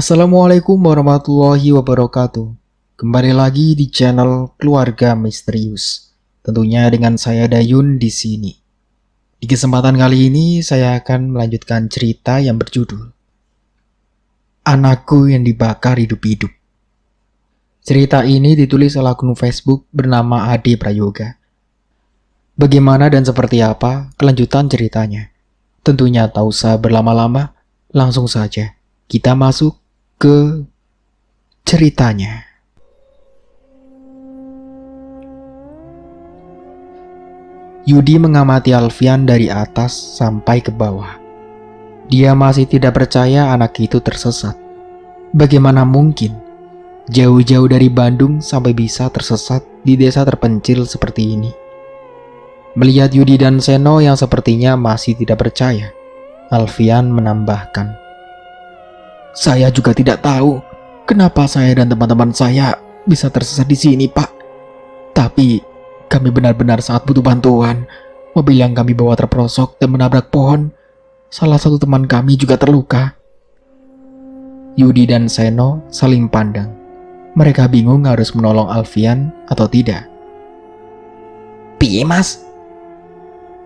Assalamualaikum warahmatullahi wabarakatuh. Kembali lagi di channel Keluarga Misterius. Tentunya dengan saya Dayun di sini. Di kesempatan kali ini saya akan melanjutkan cerita yang berjudul Anakku yang dibakar hidup-hidup. Cerita ini ditulis oleh akun Facebook bernama Ade Prayoga. Bagaimana dan seperti apa kelanjutan ceritanya? Tentunya tak usah berlama-lama, langsung saja kita masuk ke ceritanya. Yudi mengamati Alfian dari atas sampai ke bawah. Dia masih tidak percaya anak itu tersesat. Bagaimana mungkin jauh-jauh dari Bandung sampai bisa tersesat di desa terpencil seperti ini? Melihat Yudi dan Seno yang sepertinya masih tidak percaya, Alfian menambahkan, "Saya juga tidak tahu kenapa saya dan teman-teman saya bisa tersesat di sini, Pak. Tapi kami benar-benar sangat butuh bantuan. Mobil yang kami bawa terperosok dan menabrak pohon. Salah satu teman kami juga terluka." Yudi dan Seno saling pandang. Mereka bingung harus menolong Alfian atau tidak. "Piye, Mas?"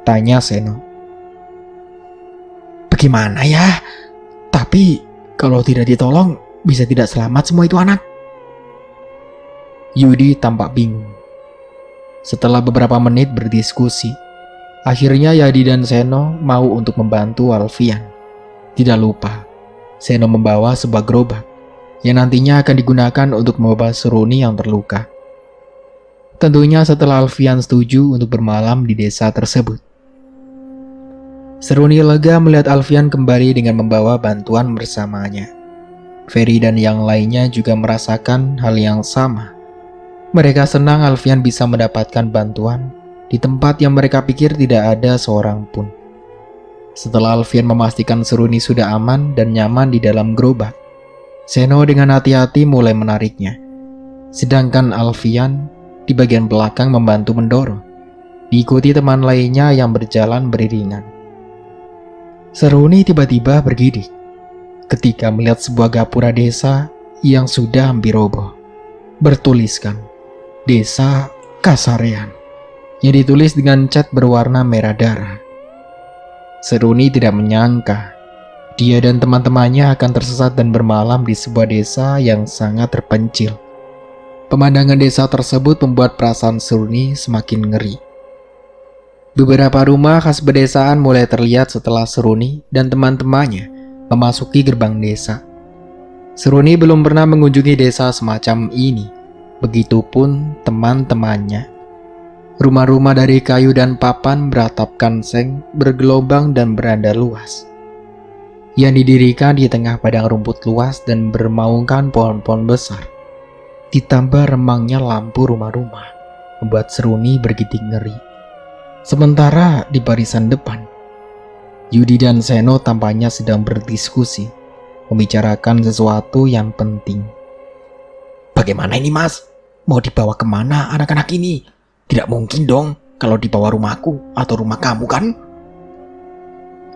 tanya Seno. "Bagaimana ya? Tapi kalau tidak ditolong, bisa tidak selamat semua itu anak." Yudi tampak bingung. Setelah beberapa menit berdiskusi, akhirnya Yadi dan Seno mau untuk membantu Alfian. Tidak lupa, Seno membawa sebuah gerobak yang nantinya akan digunakan untuk membawa Seruni yang terluka. Tentunya setelah Alfian setuju untuk bermalam di desa tersebut. Seruni lega melihat Alfian kembali dengan membawa bantuan bersamanya. Ferry dan yang lainnya juga merasakan hal yang sama. Mereka senang Alfian bisa mendapatkan bantuan di tempat yang mereka pikir tidak ada seorang pun. Setelah Alfian memastikan Seruni sudah aman dan nyaman di dalam gerobak, Seno dengan hati-hati mulai menariknya. Sedangkan Alfian di bagian belakang membantu mendorong, diikuti teman lainnya yang berjalan beriringan. Seruni tiba-tiba bergidik ketika melihat sebuah gapura desa yang sudah hampir roboh. Bertuliskan Desa Kasarean yang ditulis dengan cat berwarna merah darah. Seruni tidak menyangka dia dan teman-temannya akan tersesat dan bermalam di sebuah desa yang sangat terpencil. Pemandangan desa tersebut membuat perasaan Seruni semakin ngeri. Beberapa rumah khas pedesaan mulai terlihat setelah Seruni dan teman-temannya memasuki gerbang desa. Seruni belum pernah mengunjungi desa semacam ini. Begitupun teman-temannya. Rumah-rumah dari kayu dan papan beratapkan seng, bergelombang dan beranda luas, yang didirikan di tengah padang rumput luas dan bermaungkan pohon-pohon besar. Ditambah remangnya lampu rumah-rumah membuat Seruni bergidik ngeri. Sementara di barisan depan, Yudi dan Seno tampaknya sedang berdiskusi, membicarakan sesuatu yang penting. "Bagaimana ini, Mas? Mau dibawa kemana anak-anak ini? Tidak mungkin dong kalau dibawa rumahku atau rumah kamu kan?"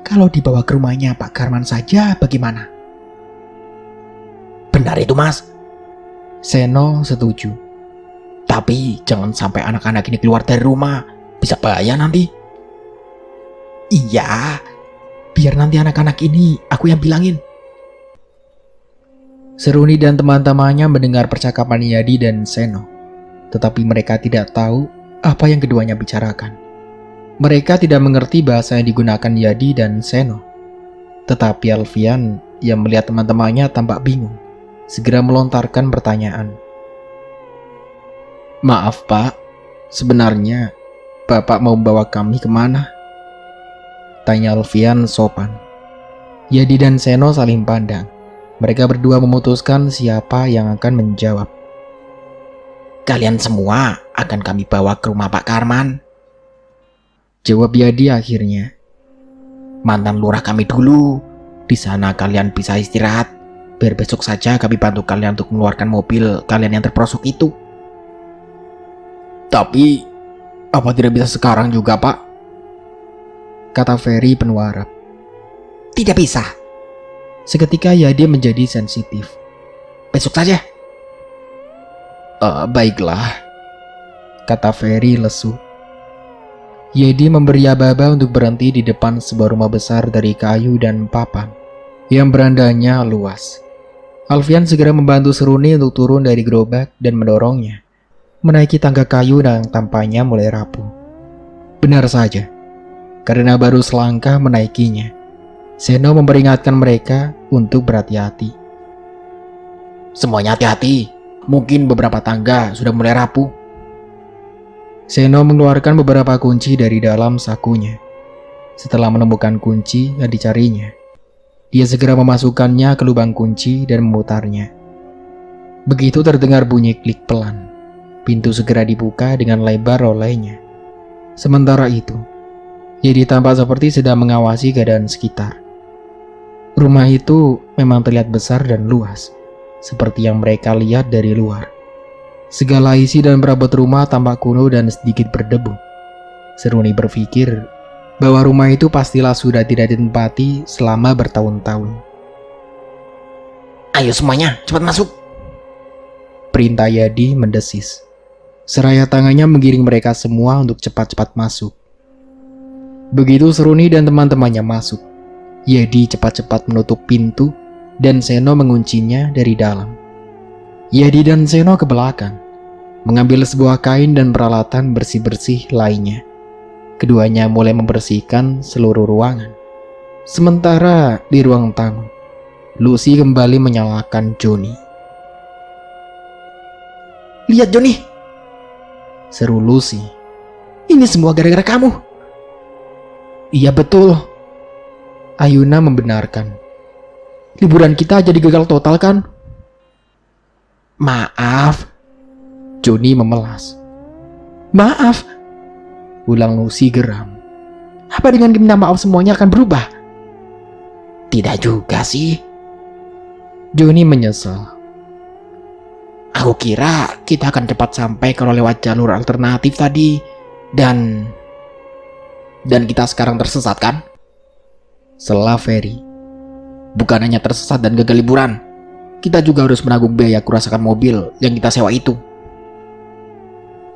"Kalau dibawa ke rumahnya Pak Karman saja bagaimana?" "Benar itu, Mas." Seno setuju. "Tapi jangan sampai anak-anak ini keluar dari rumah. Bisa bahaya nanti." "Iya, biar nanti anak-anak ini aku yang bilangin." Seruni dan teman-temannya mendengar percakapan Yadi dan Seno, tetapi mereka tidak tahu apa yang keduanya bicarakan. Mereka tidak mengerti bahasa yang digunakan Yadi dan Seno. Tetapi Alfian yang melihat teman-temannya tampak bingung, segera melontarkan pertanyaan. "Maaf Pak, sebenarnya Bapak mau bawa kami kemana?" tanya Alfian sopan. Yadi dan Seno saling pandang. Mereka berdua memutuskan siapa yang akan menjawab. "Kalian semua akan kami bawa ke rumah Pak Karman," jawab Yadi akhirnya. "Mantan lurah kami dulu. Di sana kalian bisa istirahat. Biar besok saja kami bantu kalian untuk mengeluarkan mobil kalian yang terperosok itu." "Tapi apa tidak bisa sekarang juga, Pak?" kata Ferry penuh harap. "Tidak bisa," Seketika Yadi menjadi sensitif. "Besok saja." Baiklah," kata Ferry lesu. Yedi memberi aba-aba untuk berhenti di depan sebuah rumah besar dari kayu dan papan yang berandanya luas. Alfian segera membantu Seruni untuk turun dari gerobak dan mendorongnya menaiki tangga kayu yang tampaknya mulai rapuh. Benar saja, karena baru selangkah menaikinya, Seno memperingatkan mereka untuk berhati-hati. "Semuanya hati-hati, mungkin beberapa tangga sudah mulai rapuh." Seno mengeluarkan beberapa kunci dari dalam sakunya. Setelah menemukan kunci yang dicarinya, dia segera memasukkannya ke lubang kunci dan memutarnya. Begitu terdengar bunyi klik pelan, pintu segera dibuka dengan lebar olehnya. Sementara itu, Yedi tampak seperti sedang mengawasi keadaan sekitar. Rumah itu memang terlihat besar dan luas, seperti yang mereka lihat dari luar. Segala isi dan perabot rumah tampak kuno dan sedikit berdebu. Seruni berpikir bahwa rumah itu pastilah sudah tidak ditempati selama bertahun-tahun. "Ayo semuanya, cepat masuk!" perintah Yadi mendesis. Seraya tangannya menggiring mereka semua untuk cepat-cepat masuk. Begitu Seruni dan teman-temannya masuk, Yadi cepat-cepat menutup pintu dan Seno menguncinya dari dalam. Yadi dan Seno ke belakang, mengambil sebuah kain dan peralatan bersih-bersih lainnya. Keduanya mulai membersihkan seluruh ruangan. Sementara di ruang tamu, Lucy kembali menyalahkan Johnny. "Lihat Johnny!" seru Lucy. "Ini semua gara-gara kamu." "Iya betul," Ayuna membenarkan. "Liburan kita jadi gagal total kan?" "Maaf," Johnny memelas. "Maaf?" ulang Lucy geram. "Apa dengan minta maaf semuanya akan berubah?" "Tidak juga sih," Johnny menyesal. "Aku kira kita akan cepat sampai kalau lewat jalur alternatif tadi. Dan kita sekarang tersesat kan?" sela Ferry. "Bukan hanya tersesat dan gagal liburan, kita juga harus menanggung biaya kerusakan mobil yang kita sewa itu."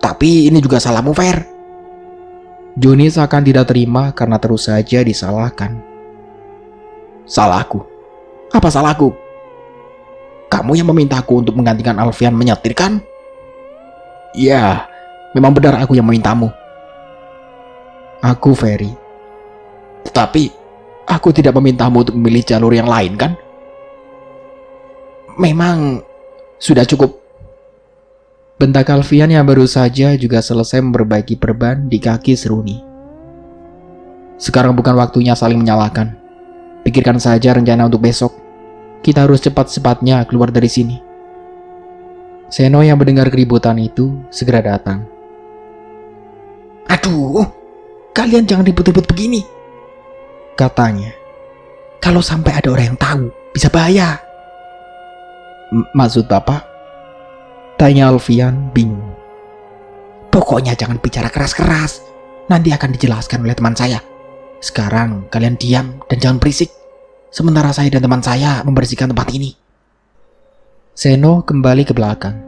"Tapi ini juga salahmu, Fer." Johnny seakan tidak terima karena terus saja disalahkan. "Salahku? Apa salahku? Kamu yang memintaku untuk menggantikan Alfian menyetir kan?" "Ya, memang benar aku yang memintamu." "Aku Ferry. Tetapi aku tidak memintamu untuk memilih jalur yang lain kan?" "Memang sudah cukup," bentak Alfian yang baru saja juga selesai memperbaiki perban di kaki Seruni. "Sekarang bukan waktunya saling menyalahkan. Pikirkan saja rencana untuk besok. Kita harus cepat-cepatnya keluar dari sini." Seno yang mendengar keributan itu segera datang. "Aduh, kalian jangan ribut-ribut begini," katanya. "Kalau sampai ada orang yang tahu, bisa bahaya." "Maksud Bapak?" tanya Alfian bingung. "Pokoknya jangan bicara keras-keras. Nanti akan dijelaskan oleh teman saya. Sekarang kalian diam dan jangan berisik, sementara saya dan teman saya membersihkan tempat ini." Seno kembali ke belakang,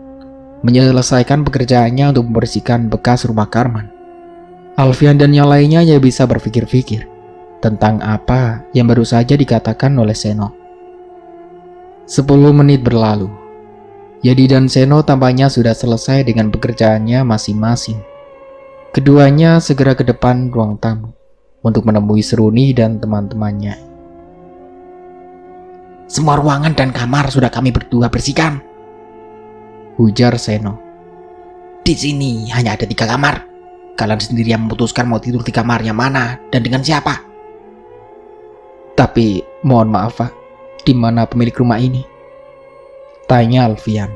menyelesaikan pekerjaannya untuk membersihkan bekas rumah Karman. Alfian dan yang lainnya hanya bisa berpikir-pikir tentang apa yang baru saja dikatakan oleh Seno. 10 menit berlalu. Yadi dan Seno tampaknya sudah selesai dengan pekerjaannya masing-masing. Keduanya segera ke depan ruang tamu untuk menemui Seruni dan teman-temannya. "Semua ruangan dan kamar sudah kami berdua bersihkan," ujar Seno. "Di sini hanya ada 3 kamar. Kalian sendiri yang memutuskan mau tidur di kamar yang mana dan dengan siapa." "Tapi mohon maaf Pak, di mana pemilik rumah ini?" tanya Alfian.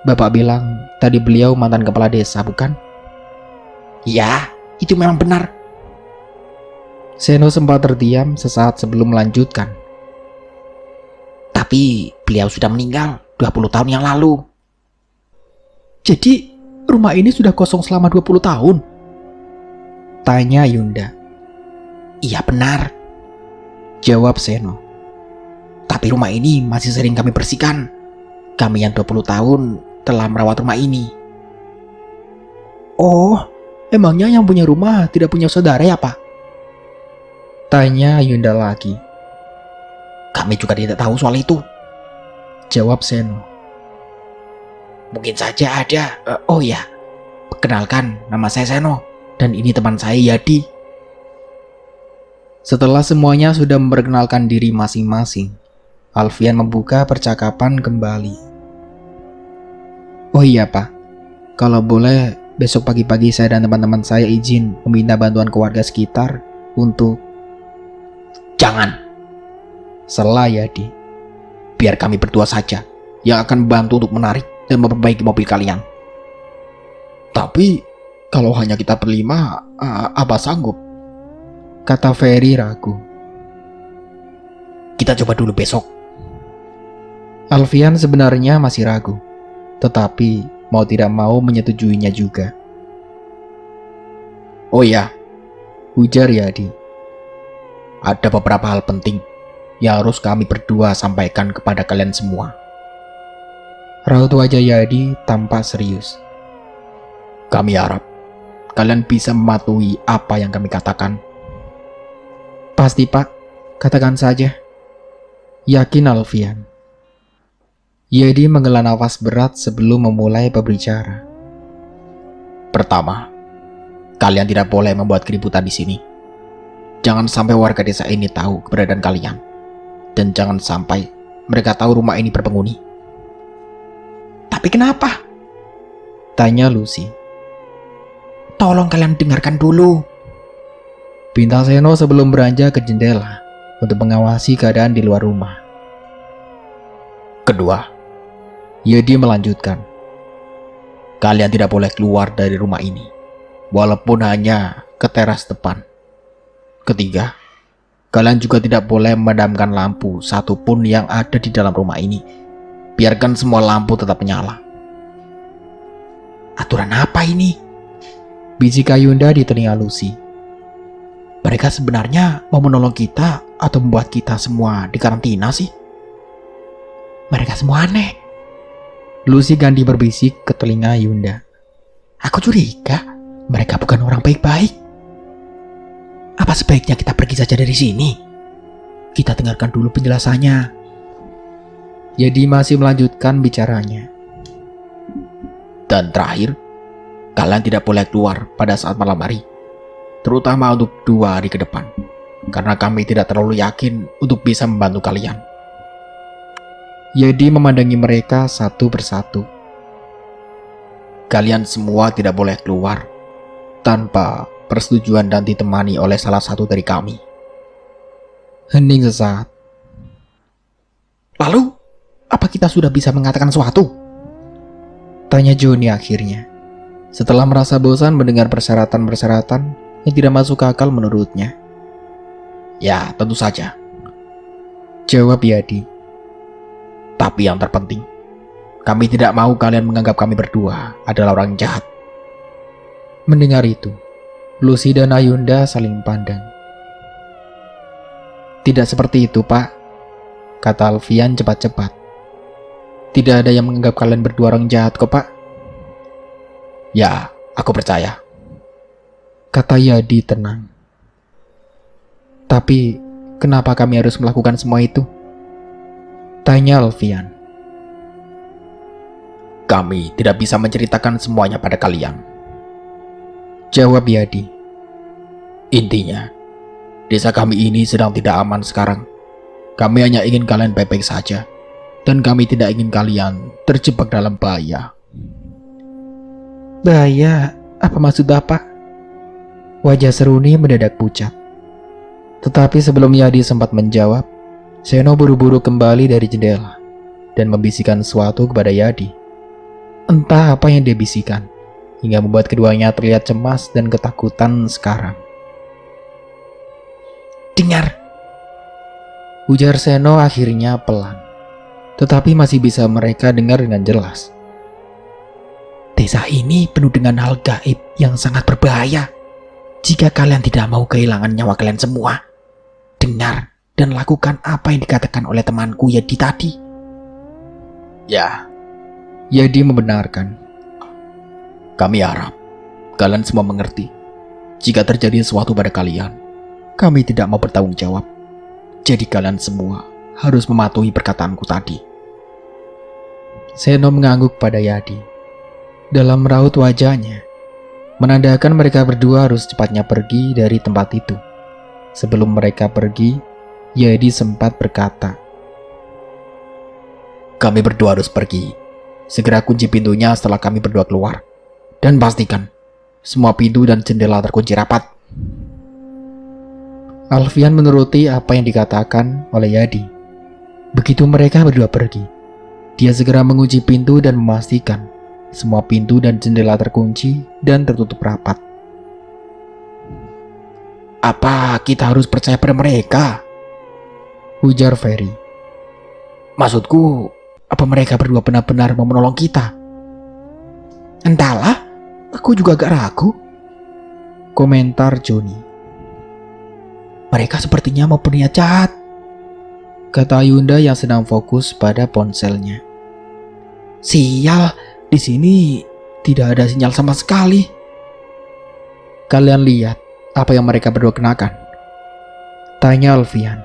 "Bapak bilang tadi beliau mantan kepala desa, bukan?" "Ya, itu memang benar." Seno sempat terdiam sesaat sebelum melanjutkan. "Tapi beliau sudah meninggal 20 tahun yang lalu." "Jadi rumah ini sudah kosong selama 20 tahun?" tanya Yunda. "Iya benar," jawab Seno. Tapi rumah ini masih sering kami bersihkan. Kami yang 20 tahun telah merawat rumah ini. Oh, emangnya yang punya rumah tidak punya saudara ya, Pak? Tanya Yunda lagi. Kami juga tidak tahu soal itu, jawab Seno. Mungkin saja ada. Oh ya, perkenalkan, nama saya Seno, dan ini teman saya Yadi. Setelah semuanya sudah memperkenalkan diri masing-masing, Alfian membuka percakapan kembali. Oh iya Pak, kalau boleh besok pagi-pagi saya dan teman-teman saya izin meminta bantuan ke warga sekitar untuk... Jangan, sela Yadi. Biar kami berdua saja yang akan membantu untuk menarik dan memperbaiki mobil kalian. Tapi kalau hanya kita berlima, Abah sanggup? Kata Ferry ragu. Kita coba dulu besok. Alfian sebenarnya masih ragu, tetapi mau tidak mau menyetujuinya juga. Oh ya, ujar Yadi. Ada beberapa hal penting yang harus kami berdua sampaikan kepada kalian semua. Raut wajah Yadi tampak serius. Kami harap kalian bisa mematuhi apa yang kami katakan. Pasti Pak, katakan saja, yakin Alfian. Yadi menghela nafas berat sebelum memulai berbicara. Pertama, kalian tidak boleh membuat keributan di sini. Jangan sampai warga desa ini tahu keberadaan kalian. Dan jangan sampai mereka tahu rumah ini berpenghuni. Tapi kenapa? Tanya Lucy. Tolong kalian dengarkan dulu, pinta Seno sebelum beranjak ke jendela untuk mengawasi keadaan di luar rumah. Kedua, Yadi melanjutkan. Kalian tidak boleh keluar dari rumah ini, walaupun hanya ke teras depan. Ketiga, kalian juga tidak boleh memadamkan lampu satupun yang ada di dalam rumah ini. Biarkan semua lampu tetap menyala. Aturan apa ini? Bisik Yunda di telinga Lucy. Mereka sebenarnya mau menolong kita atau membuat kita semua dikarantina sih? Mereka semua aneh. Lucy ganti berbisik ke telinga Yunda. Aku curiga mereka bukan orang baik-baik. Apa sebaiknya kita pergi saja dari sini? Kita dengarkan dulu penjelasannya. Yadi masih melanjutkan bicaranya. Dan terakhir, kalian tidak boleh keluar pada saat malam hari, terutama untuk 2 hari ke depan, karena kami tidak terlalu yakin untuk bisa membantu kalian. Yadi memandangi mereka satu persatu. Kalian semua tidak boleh keluar tanpa persetujuan dan ditemani oleh salah satu dari kami. Hening sesaat. Lalu, apa kita sudah bisa mengatakan sesuatu? Tanya Joni akhirnya, setelah merasa bosan mendengar persyaratan-persyaratan yang tidak masuk akal menurutnya. Ya, tentu saja, jawab Yadi. Tapi yang terpenting, kami tidak mau kalian menganggap kami berdua adalah orang jahat. Mendengar itu, Lucy dan Ayunda saling pandang. Tidak seperti itu, Pak, kata Alfian cepat-cepat. Tidak ada yang menganggap kalian berdua orang jahat kok, Pak. Ya, aku percaya, kata Yadi tenang. Tapi, kenapa kami harus melakukan semua itu? Tanya Alfian. Kami tidak bisa menceritakan semuanya pada kalian, jawab Yadi. Intinya, desa kami ini sedang tidak aman sekarang. Kami hanya ingin kalian baik-baik saja, dan kami tidak ingin kalian terjebak dalam bahaya. Bahaya? Apa maksud Bapak? Wajah Seruni mendadak pucat. Tetapi sebelum Yadi sempat menjawab, Seno buru-buru kembali dari jendela dan membisikkan sesuatu kepada Yadi. Entah apa yang dia bisikan, hingga membuat keduanya terlihat cemas dan ketakutan sekarang. Dengar, ujar Seno akhirnya pelan, tetapi masih bisa mereka dengar dengan jelas. Desa ini penuh dengan hal gaib yang sangat berbahaya. Jika kalian tidak mau kehilangan nyawa kalian semua, dengar dan lakukan apa yang dikatakan oleh temanku Yadi tadi. Ya, Yadi membenarkan. Kami harap kalian semua mengerti. Jika terjadi sesuatu pada kalian, kami tidak mau bertanggung jawab. Jadi kalian semua harus mematuhi perkataanku tadi. Seno mengangguk pada Yadi. Dalam raut wajahnya, menandakan mereka berdua harus cepatnya pergi dari tempat itu. Sebelum mereka pergi, Yadi sempat berkata, kami berdua harus pergi. Segera kunci pintunya setelah kami berdua keluar. Dan pastikan semua pintu dan jendela terkunci rapat. Alfian menuruti apa yang dikatakan oleh Yadi. Begitu mereka berdua pergi, dia segera mengunci pintu dan memastikan semua pintu dan jendela terkunci dan tertutup rapat. Apa kita harus percaya pada mereka? Ujar Ferry. Maksudku, apa mereka berdua benar-benar mau menolong kita? Entahlah, aku juga agak ragu. Komentar Joni. Mereka sepertinya mau berniat jahat, kata Yunda yang sedang fokus pada ponselnya. Sial, di sini tidak ada sinyal sama sekali. Kalian lihat apa yang mereka berdua kenakan? Tanya Alfian.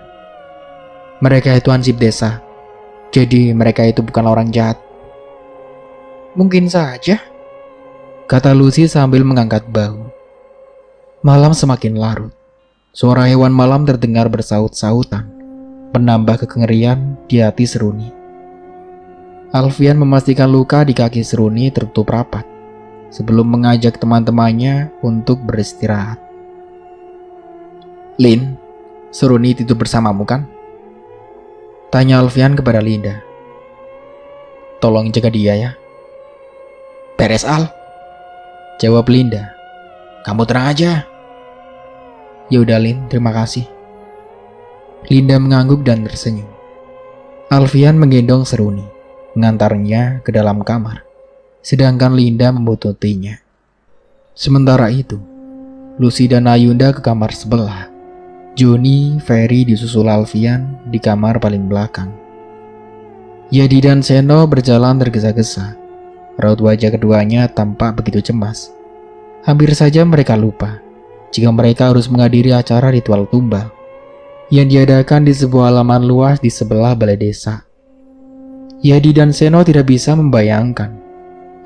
Mereka itu ansip desa, jadi mereka itu bukan orang jahat. Mungkin saja, kata Lucy sambil mengangkat bahu. Malam semakin larut. Suara hewan malam terdengar bersaut-sautan, menambah kekengerian di hati Seruni. Alfian memastikan luka di kaki Seruni tertutup rapat, sebelum mengajak teman-temannya untuk beristirahat. Lin, Seruni tidur bersamamu kan? Tanya Alfian kepada Linda. Tolong jaga dia ya. Beres Al, jawab Linda. Kamu tenang aja. Yaudah Lin, terima kasih. Linda mengangguk dan tersenyum. Alfian menggendong Seruni, mengantarnya ke dalam kamar, sedangkan Linda membuntutinya. Sementara itu, Lucy dan Ayunda ke kamar sebelah. Joni, Ferry disusul Alfian di kamar paling belakang. Yadi dan Seno berjalan tergesa-gesa. Raut wajah keduanya tampak begitu cemas. Hampir saja mereka lupa jika mereka harus menghadiri acara ritual tumbal yang diadakan di sebuah halaman luas di sebelah balai desa. Yadi dan Seno tidak bisa membayangkan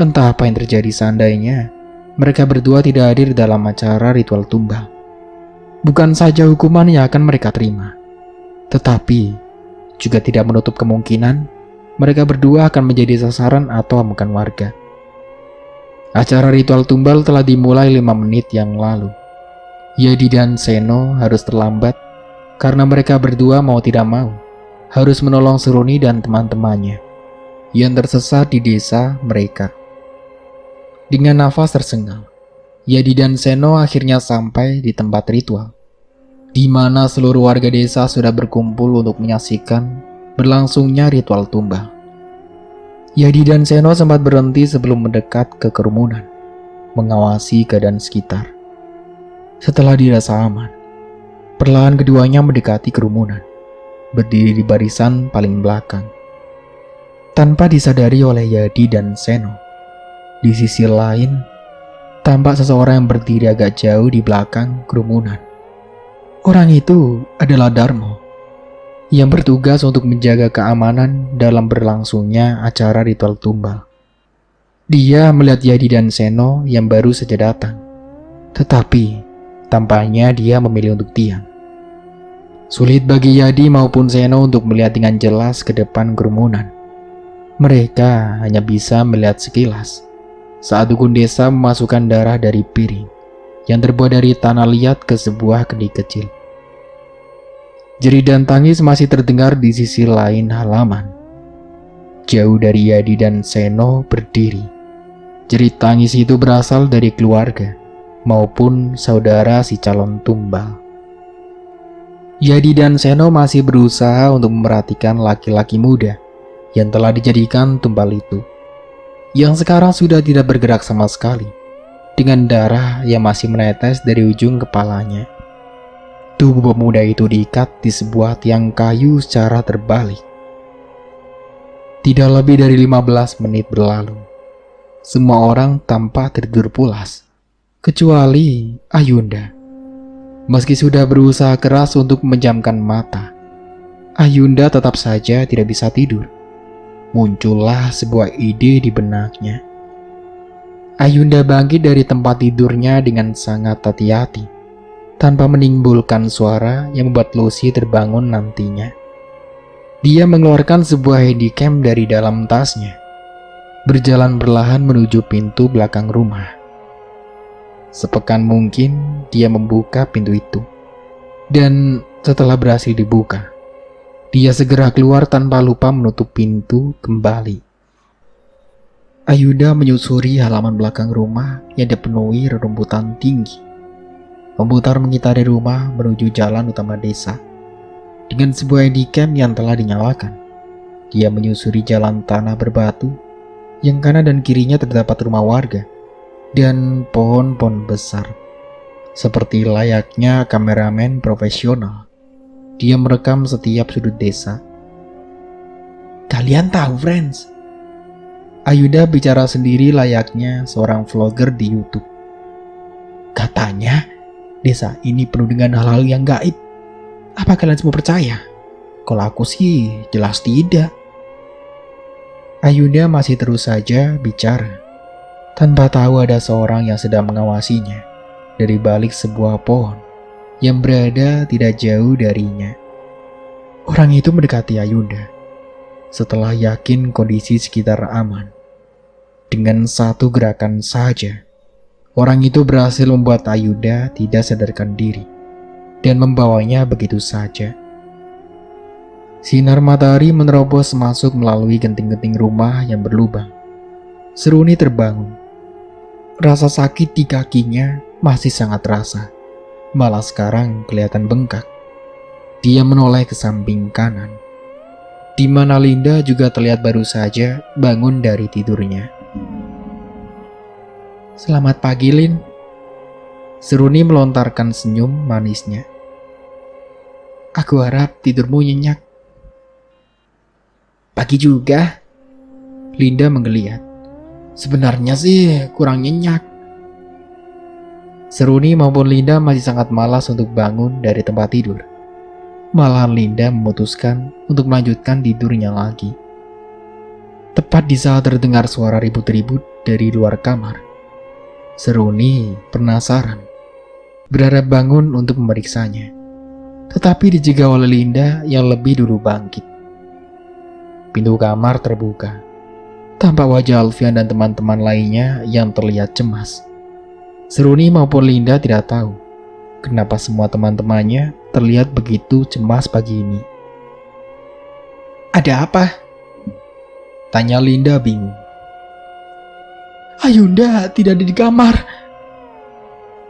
entah apa yang terjadi seandainya mereka berdua tidak hadir dalam acara ritual tumbal. Bukan saja hukuman yang akan mereka terima, tetapi juga tidak menutup kemungkinan mereka berdua akan menjadi sasaran atau amukan warga. Acara ritual tumbal telah dimulai 5 menit yang lalu. Yadi dan Seno harus terlambat karena mereka berdua mau tidak mau harus menolong Seruni dan teman-temannya yang tersesat di desa mereka. Dengan nafas tersengal, Yadi dan Seno akhirnya sampai di tempat ritual, di mana seluruh warga desa sudah berkumpul untuk menyaksikan berlangsungnya ritual tumbal. Yadi dan Seno sempat berhenti sebelum mendekat ke kerumunan, mengawasi keadaan sekitar. Setelah dirasa aman, perlahan keduanya mendekati kerumunan, berdiri di barisan paling belakang. Tanpa disadari oleh Yadi dan Seno, di sisi lain, tampak seseorang yang berdiri agak jauh di belakang kerumunan. Orang itu adalah Darmo, yang bertugas untuk menjaga keamanan dalam berlangsungnya acara ritual tumbal. Dia melihat Yadi dan Seno yang baru saja datang, tetapi tampaknya dia memilih untuk diam. Sulit bagi Yadi maupun Seno untuk melihat dengan jelas ke depan kerumunan. Mereka hanya bisa melihat sekilas saat dukun desa memasukkan darah dari piring yang terbuat dari tanah liat ke sebuah kendi kecil. Jerit dan tangis masih terdengar di sisi lain halaman. Jauh dari Yadi dan Seno berdiri. Jerit tangis itu berasal dari keluarga maupun saudara si calon tumbal. Yadi dan Seno masih berusaha untuk memperhatikan laki-laki muda yang telah dijadikan tumbal itu, yang sekarang sudah tidak bergerak sama sekali, dengan darah yang masih menetes dari ujung kepalanya. Tubuh pemuda itu diikat di sebuah tiang kayu secara terbalik. Tidak lebih dari 15 menit berlalu. Semua orang tampak tertidur pulas, kecuali Ayunda. Meski sudah berusaha keras untuk memejamkan mata, Ayunda tetap saja tidak bisa tidur. Muncullah sebuah ide di benaknya. Ayunda bangkit dari tempat tidurnya dengan sangat hati-hati, tanpa menimbulkan suara yang membuat Lucy terbangun nantinya. Dia mengeluarkan sebuah handycam dari dalam tasnya, berjalan perlahan menuju pintu belakang rumah. Sepekan mungkin dia membuka pintu itu, dan setelah berhasil dibuka, dia segera keluar tanpa lupa menutup pintu kembali. Ayunda menyusuri halaman belakang rumah yang dipenuhi rerumputan tinggi, memutar mengitari rumah menuju jalan utama desa. Dengan sebuah handycam yang telah dinyalakan, dia menyusuri jalan tanah berbatu yang kanan dan kirinya terdapat rumah warga dan pohon-pohon besar. Seperti layaknya kameramen profesional, dia merekam setiap sudut desa. Kalian tahu, friends? Ayunda bicara sendiri layaknya seorang vlogger di YouTube. Katanya, desa ini penuh dengan hal-hal yang gaib. Apa kalian semua percaya? Kalau aku sih jelas tidak. Ayunda masih terus saja bicara, tanpa tahu ada seorang yang sedang mengawasinya dari balik sebuah pohon yang berada tidak jauh darinya. Orang itu mendekati Ayunda setelah yakin kondisi sekitar aman. Dengan satu gerakan saja, orang itu berhasil membuat Ayunda tidak sadarkan diri dan membawanya begitu saja. Sinar matahari menerobos masuk melalui genting-genting rumah yang berlubang. Seruni terbangun. Rasa sakit di kakinya masih sangat terasa, malah sekarang kelihatan bengkak. Dia menoleh ke samping kanan, di mana Linda juga terlihat baru saja bangun dari tidurnya. Selamat pagi, Lin. Seruni melontarkan senyum manisnya. Aku harap tidurmu nyenyak. Pagi juga. Linda menggeliat. Sebenarnya sih kurang nyenyak. Seruni maupun Linda masih sangat malas untuk bangun dari tempat tidur. Malahan Linda memutuskan untuk melanjutkan tidurnya lagi. Tepat di saat terdengar suara ribut-ribut dari luar kamar, Seruni penasaran, berharap bangun untuk memeriksanya. Tetapi dijaga oleh Linda yang lebih dulu bangkit. Pintu kamar terbuka. Tampak wajah Alfian dan teman-teman lainnya yang terlihat cemas. Seruni maupun Linda tidak tahu kenapa semua teman-temannya terlihat begitu cemas pagi ini. Ada apa? Tanya Linda bingung. Ayunda tidak ada di kamar,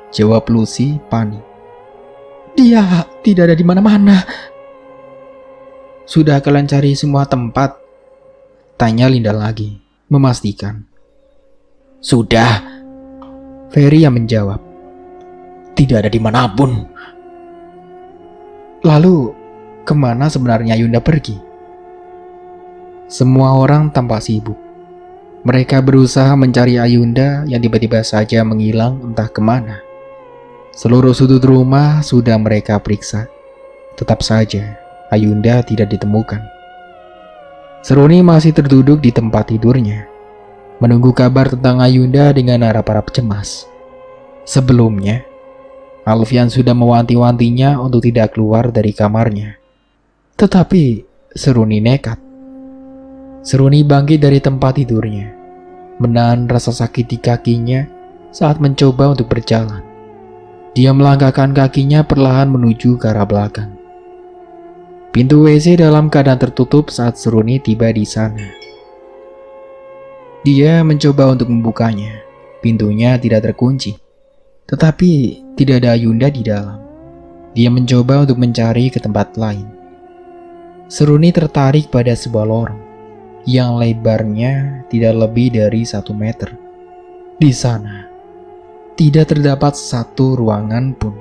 jawab Lucy panik. Dia tidak ada di mana-mana. Sudah kalian cari semua tempat? Tanya Linda lagi, memastikan. Sudah, Ferry yang menjawab. Tidak ada dimanapun. Lalu, kemana sebenarnya Ayunda pergi? Semua orang tampak sibuk. Mereka berusaha mencari Ayunda yang tiba-tiba saja menghilang entah kemana. Seluruh sudut rumah sudah mereka periksa. Tetap saja, Ayunda tidak ditemukan. Seruni masih terduduk di tempat tidurnya, menunggu kabar tentang Ayunda dengan harap-harap cemas. Sebelumnya, Alfian sudah mewanti-wantinya untuk tidak keluar dari kamarnya. Tetapi Seruni nekat. Seruni bangkit dari tempat tidurnya, menahan rasa sakit di kakinya saat mencoba untuk berjalan. Dia melangkahkan kakinya perlahan menuju ke arah belakang. Pintu WC dalam keadaan tertutup saat Seruni tiba di sana. Dia mencoba untuk membukanya. Pintunya tidak terkunci. Tetapi tidak ada Ayunda di dalam. Dia mencoba untuk mencari ke tempat lain. Seruni tertarik pada sebuah lorong yang lebarnya tidak lebih dari 1 meter. Di sana tidak terdapat satu ruangan pun.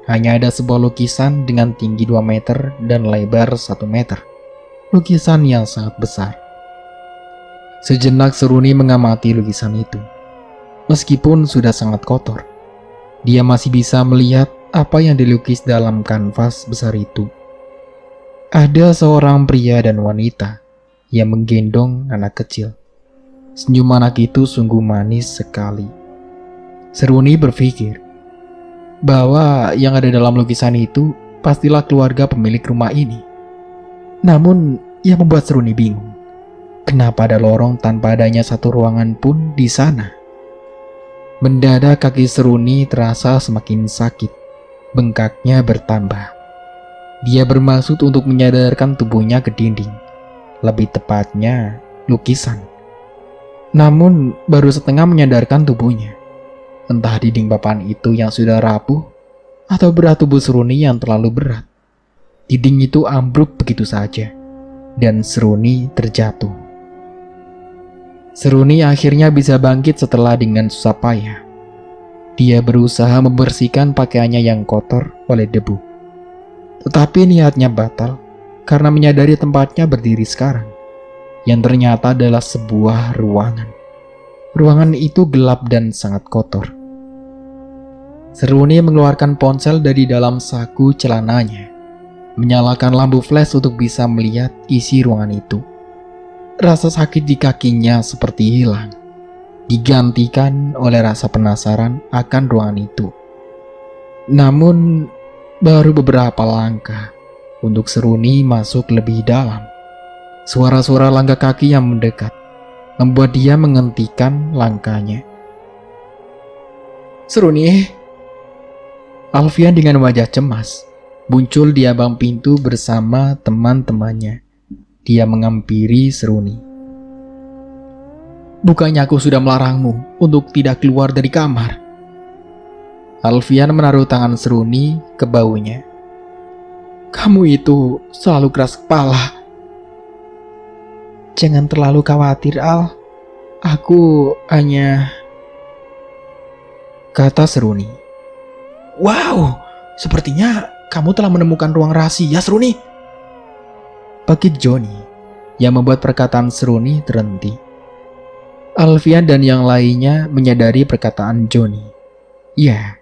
Hanya ada sebuah lukisan dengan tinggi 2 meter dan lebar 1 meter. Lukisan yang sangat besar. Sejenak Seruni mengamati lukisan itu. Meskipun sudah sangat kotor, dia masih bisa melihat apa yang dilukis dalam kanvas besar itu. Ada seorang pria dan wanita yang menggendong anak kecil. Senyum anak itu sungguh manis sekali. Seruni berpikir bahwa yang ada dalam lukisan itu pastilah keluarga pemilik rumah ini. Namun, yang membuat Seruni bingung, kenapa ada lorong tanpa adanya satu ruangan pun di sana? Mendadak kaki Seruni terasa semakin sakit. Bengkaknya bertambah. Dia bermaksud untuk menyadarkan tubuhnya ke dinding. Lebih tepatnya, lukisan. Namun, baru setengah menyadarkan tubuhnya. Entah dinding papan itu yang sudah rapuh, atau berat tubuh Seruni yang terlalu berat. Dinding itu ambruk begitu saja, dan Seruni terjatuh. Seruni akhirnya bisa bangkit setelah dengan susah payah. Dia berusaha membersihkan pakaiannya yang kotor oleh debu. Tetapi niatnya batal karena menyadari tempatnya berdiri sekarang, yang ternyata adalah sebuah ruangan. Ruangan itu gelap dan sangat kotor. Seruni mengeluarkan ponsel dari dalam saku celananya, menyalakan lampu flash untuk bisa melihat isi ruangan itu. Rasa sakit di kakinya seperti hilang, digantikan oleh rasa penasaran akan ruangan itu. Namun, baru beberapa langkah untuk Seruni masuk lebih dalam. Suara-suara langkah kaki yang mendekat membuat dia menghentikan langkahnya. "Seruni!" Alfian dengan wajah cemas muncul di ambang pintu bersama teman-temannya. Dia menghampiri Seruni. "Bukannya aku sudah melarangmu untuk tidak keluar dari kamar?" Alfian menaruh tangan Seruni ke bahunya. "Kamu itu selalu keras kepala." "Jangan terlalu khawatir, Al. Aku hanya..." kata Seruni. "Wow, sepertinya kamu telah menemukan ruang rahasia, Seruni," bangkit Johnny, yang membuat perkataan Seruni terhenti. Alfian dan yang lainnya menyadari perkataan Johnny. Ya,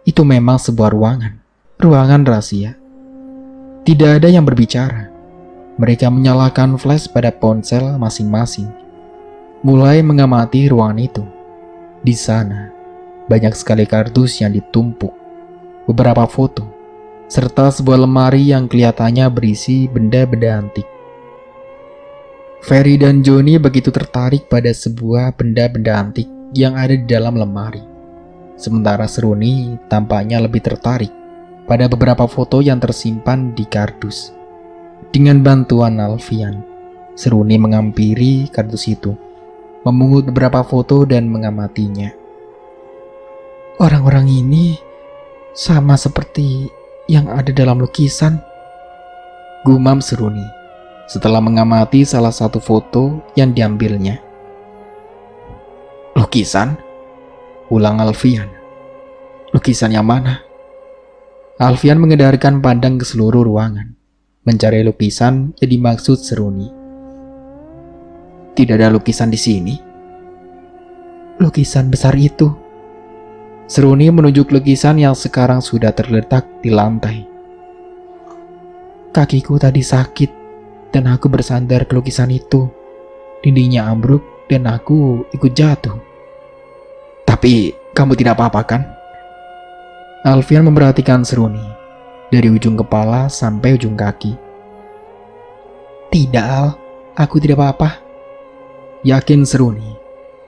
itu memang sebuah ruangan rahasia. Tidak ada yang berbicara. Mereka menyalakan flash pada ponsel masing-masing, mulai mengamati ruangan itu. Di sana, banyak sekali kardus yang ditumpuk, beberapa foto, serta sebuah lemari yang kelihatannya berisi benda-benda antik. Ferry dan Johnny begitu tertarik pada sebuah benda-benda antik yang ada di dalam lemari. Sementara Seruni tampaknya lebih tertarik pada beberapa foto yang tersimpan di kardus. Dengan bantuan Alfian, Seruni menghampiri kardus itu, memungut beberapa foto dan mengamatinya. "Orang-orang ini sama seperti yang ada dalam lukisan," gumam Seruni setelah mengamati salah satu foto yang diambilnya. "Lukisan?" ulang Alfian. "Lukisan yang mana?" Alfian mengedarkan pandang ke seluruh ruangan, mencari lukisan yang dimaksud Seruni. "Tidak ada lukisan di sini." "Lukisan besar itu." Seruni menunjuk lukisan yang sekarang sudah terletak di lantai. "Kakiku tadi sakit dan aku bersandar ke lukisan itu. Dindingnya ambruk dan aku ikut jatuh." "Tapi kamu tidak apa-apa kan?" Alfian memperhatikan Seruni dari ujung kepala sampai ujung kaki. "Tidak, Al, aku tidak apa-apa," yakin Seruni.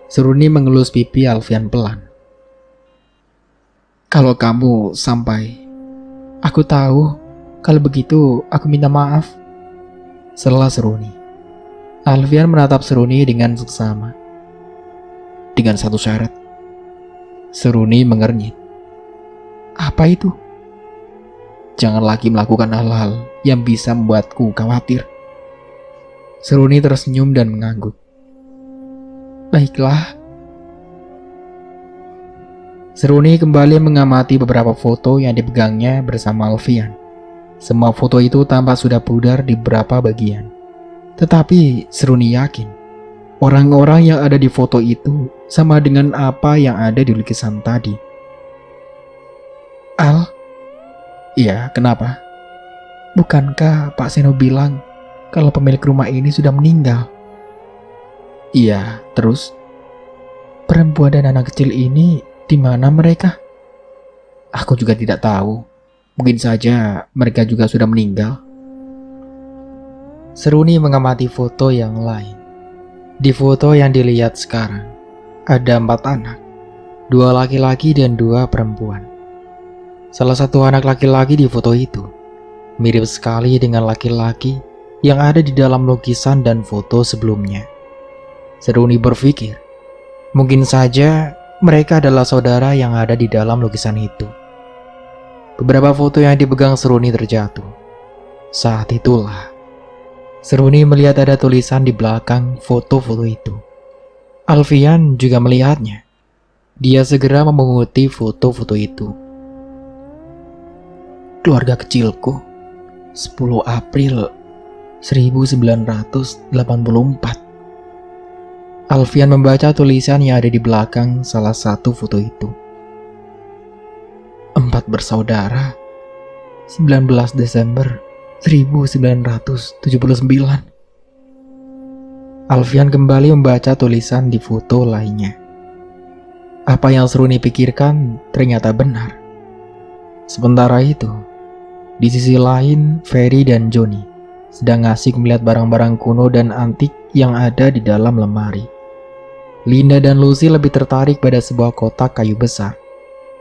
Seruni mengelus pipi Alfian pelan. "Kalau kamu sampai..." "Aku tahu. Kalau begitu aku minta maaf," sela Seruni. Alfian menatap Seruni dengan seksama. "Dengan satu syarat." Seruni mengernyit. "Apa itu?" "Jangan lagi melakukan hal-hal yang bisa membuatku khawatir." Seruni tersenyum dan mengangguk. "Baiklah." Seruni kembali mengamati beberapa foto yang dipegangnya bersama Alfian. Semua foto itu tampak sudah pudar di beberapa bagian. Tetapi Seruni yakin orang-orang yang ada di foto itu sama dengan apa yang ada di lukisan tadi. Al? Iya, kenapa? Bukankah Pak Seno bilang kalau pemilik rumah ini sudah meninggal? Iya, terus? Perempuan dan anak kecil ini di mana mereka? Aku juga tidak tahu. Mungkin saja mereka juga sudah meninggal. Seruni mengamati foto yang lain. Di foto yang dilihat sekarang, ada 4 anak. 2 laki-laki dan 2 perempuan. Salah satu anak laki-laki di foto itu mirip sekali dengan laki-laki yang ada di dalam lukisan dan foto sebelumnya. Seruni berpikir, mungkin saja mereka adalah saudara yang ada di dalam lukisan itu. Beberapa foto yang dipegang Seruni terjatuh. Saat itulah Seruni melihat ada tulisan di belakang foto-foto itu. Alfian juga melihatnya. Dia segera memunguti foto-foto itu. Keluarga kecilku, 10 April 1984. Alfian membaca tulisan yang ada di belakang salah satu foto itu. 4 bersaudara, 19 Desember 1979. Alfian kembali membaca tulisan di foto lainnya. Apa yang Seruni pikirkan ternyata benar. Sementara itu, di sisi lain, Ferry dan Johnny sedang asik melihat barang-barang kuno dan antik yang ada di dalam lemari. Linda dan Lucy lebih tertarik pada sebuah kotak kayu besar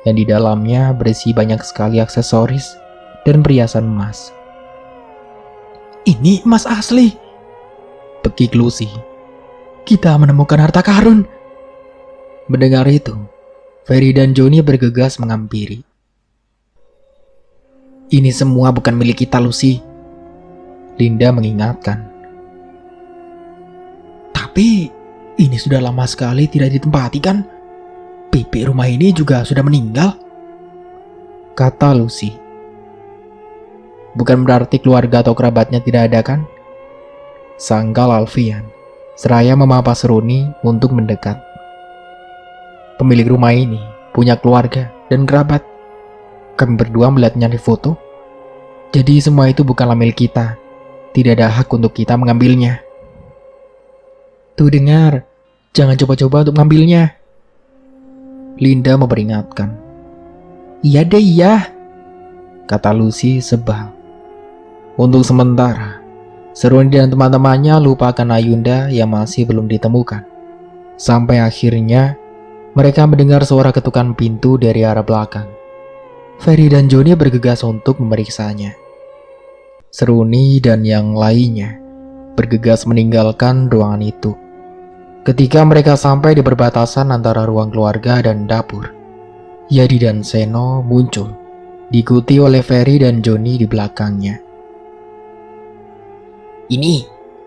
yang di dalamnya berisi banyak sekali aksesoris dan perhiasan emas. Ini emas asli, pekik Lucy. Kita menemukan harta karun. Mendengar itu, Ferry dan Johnny bergegas menghampiri. Ini semua bukan milik kita, Lucy, Linda mengingatkan. Tapi ini sudah lama sekali tidak ditempati kan? Pipi rumah ini juga sudah meninggal, kata Lucy. Bukan berarti keluarga atau kerabatnya tidak ada kan? Sangkal Alfian, seraya memapa Seruni untuk mendekat. Pemilik rumah ini punya keluarga dan kerabat. Kami berdua melihatnya di foto. Jadi semua itu bukanlah milik kita. Tidak ada hak untuk kita mengambilnya. Tuh dengar, jangan coba-coba untuk mengambilnya, Linda memperingatkan. Iya deh iya, kata Lucy sebal. Untuk sementara, Seruni dan teman-temannya lupakan Ayunda yang masih belum ditemukan. Sampai akhirnya, mereka mendengar suara ketukan pintu dari arah belakang. Ferry dan Johnny bergegas untuk memeriksanya. Seruni dan yang lainnya bergegas meninggalkan ruangan itu. Ketika mereka sampai di perbatasan antara ruang keluarga dan dapur, Yadi dan Seno muncul, diikuti oleh Ferry dan Johnny di belakangnya. Ini,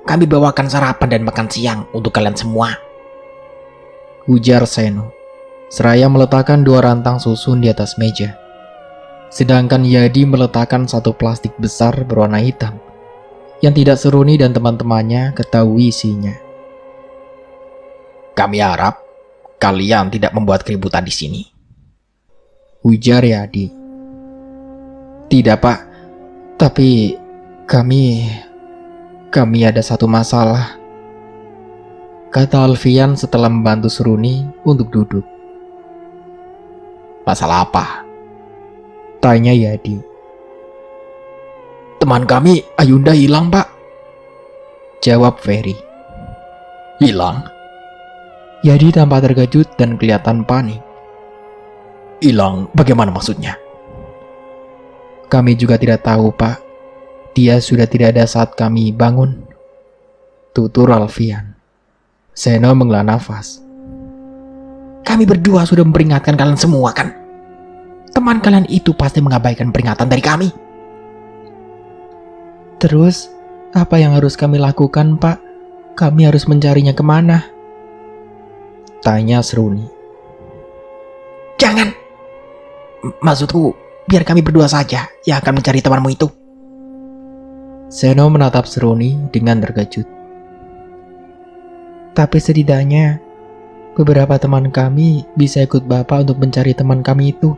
kami bawakan sarapan dan makan siang untuk kalian semua, ujar Seno, seraya meletakkan 2 rantang susun di atas meja. Sedangkan Yadi meletakkan 1 plastik besar berwarna hitam, yang tidak Seruni dan teman-temannya ketahui isinya. Kami harap kalian tidak membuat keributan di sini, ujar Yadi. Tidak pak, tapi kami ada satu masalah, kata Alfian setelah membantu Seruni untuk duduk. Masalah apa? Tanya Yadi. Teman kami Ayunda hilang pak, jawab Ferry. Hilang? Yadi tampak terkejut dan kelihatan panik. Hilang bagaimana maksudnya? Kami juga tidak tahu pak. Dia sudah tidak ada saat kami bangun, tutur Alfian. Seno menghela nafas. Kami berdua sudah memperingatkan kalian semua kan? Teman kalian itu pasti mengabaikan peringatan dari kami. Terus, apa yang harus kami lakukan, Pak? Kami harus mencarinya kemana? Tanya Seruni. Jangan. Maksudku, biar kami berdua saja yang akan mencari temanmu itu. Seno menatap Seruni dengan terkejut. Tapi setidaknya beberapa teman kami bisa ikut Bapak untuk mencari teman kami itu.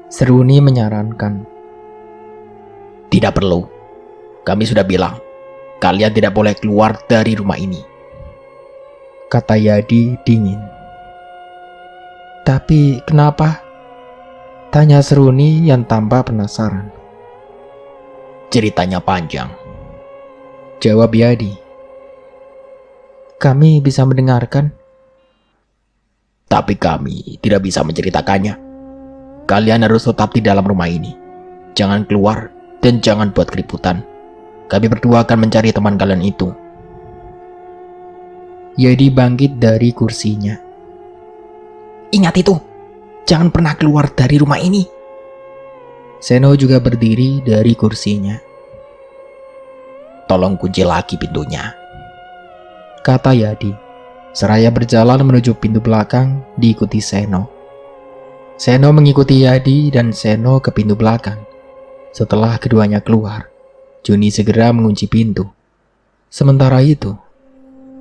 Seruni menyarankan. Tidak perlu. Kami sudah bilang, kalian tidak boleh keluar dari rumah ini, kata Yadi dingin. Tapi kenapa? Tanya Seruni yang tampak penasaran. Ceritanya panjang, jawab Yadi. Kami bisa mendengarkan. Tapi kami tidak bisa menceritakannya. Kalian harus tetap di dalam rumah ini. Jangan keluar dan jangan buat keributan. Kami berdua akan mencari teman kalian itu. Yadi bangkit dari kursinya. Ingat itu, jangan pernah keluar dari rumah ini. Seno juga berdiri dari kursinya. Tolong kunci lagi pintunya, kata Yadi. Seraya berjalan menuju pintu belakang diikuti Seno. Seno mengikuti Yadi dan Seno ke pintu belakang. Setelah keduanya keluar, Joni segera mengunci pintu. Sementara itu,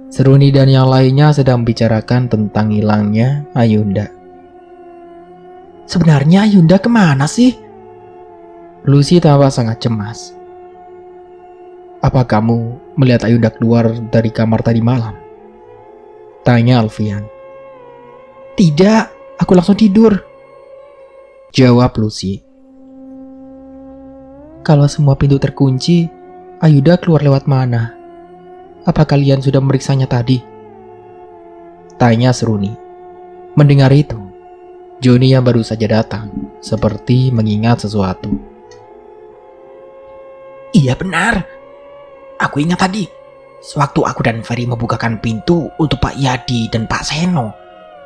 Seruni dan yang lainnya sedang membicarakan tentang hilangnya Ayunda. Sebenarnya Ayunda kemana sih? Lucy tampak sangat cemas. Apa kamu melihat Ayunda keluar dari kamar tadi malam? Tanya Alfian. Tidak, aku langsung tidur, jawab Lucy. Kalau semua pintu terkunci, Ayunda keluar lewat mana? Apa kalian sudah memeriksanya tadi? Tanya Seruni. Mendengar itu, Joni yang baru saja datang seperti mengingat sesuatu. Iya benar. Aku ingat tadi, sewaktu aku dan Ferry membukakan pintu untuk Pak Yadi dan Pak Seno,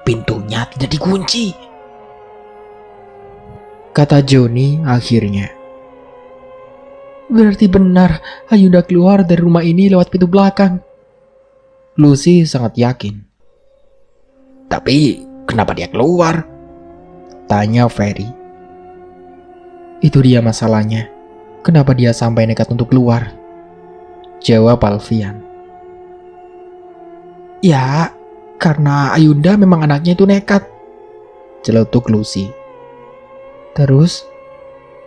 pintunya tidak dikunci, kata Joni akhirnya. Berarti benar, Ayunda keluar dari rumah ini lewat pintu belakang. Lucy sangat yakin. Tapi kenapa dia keluar? Tanya Ferry. Itu dia masalahnya. Kenapa dia sampai nekat untuk keluar? Jawab Alfian. Ya, karena Ayunda memang anaknya itu nekat, celetuk Lucy. Terus,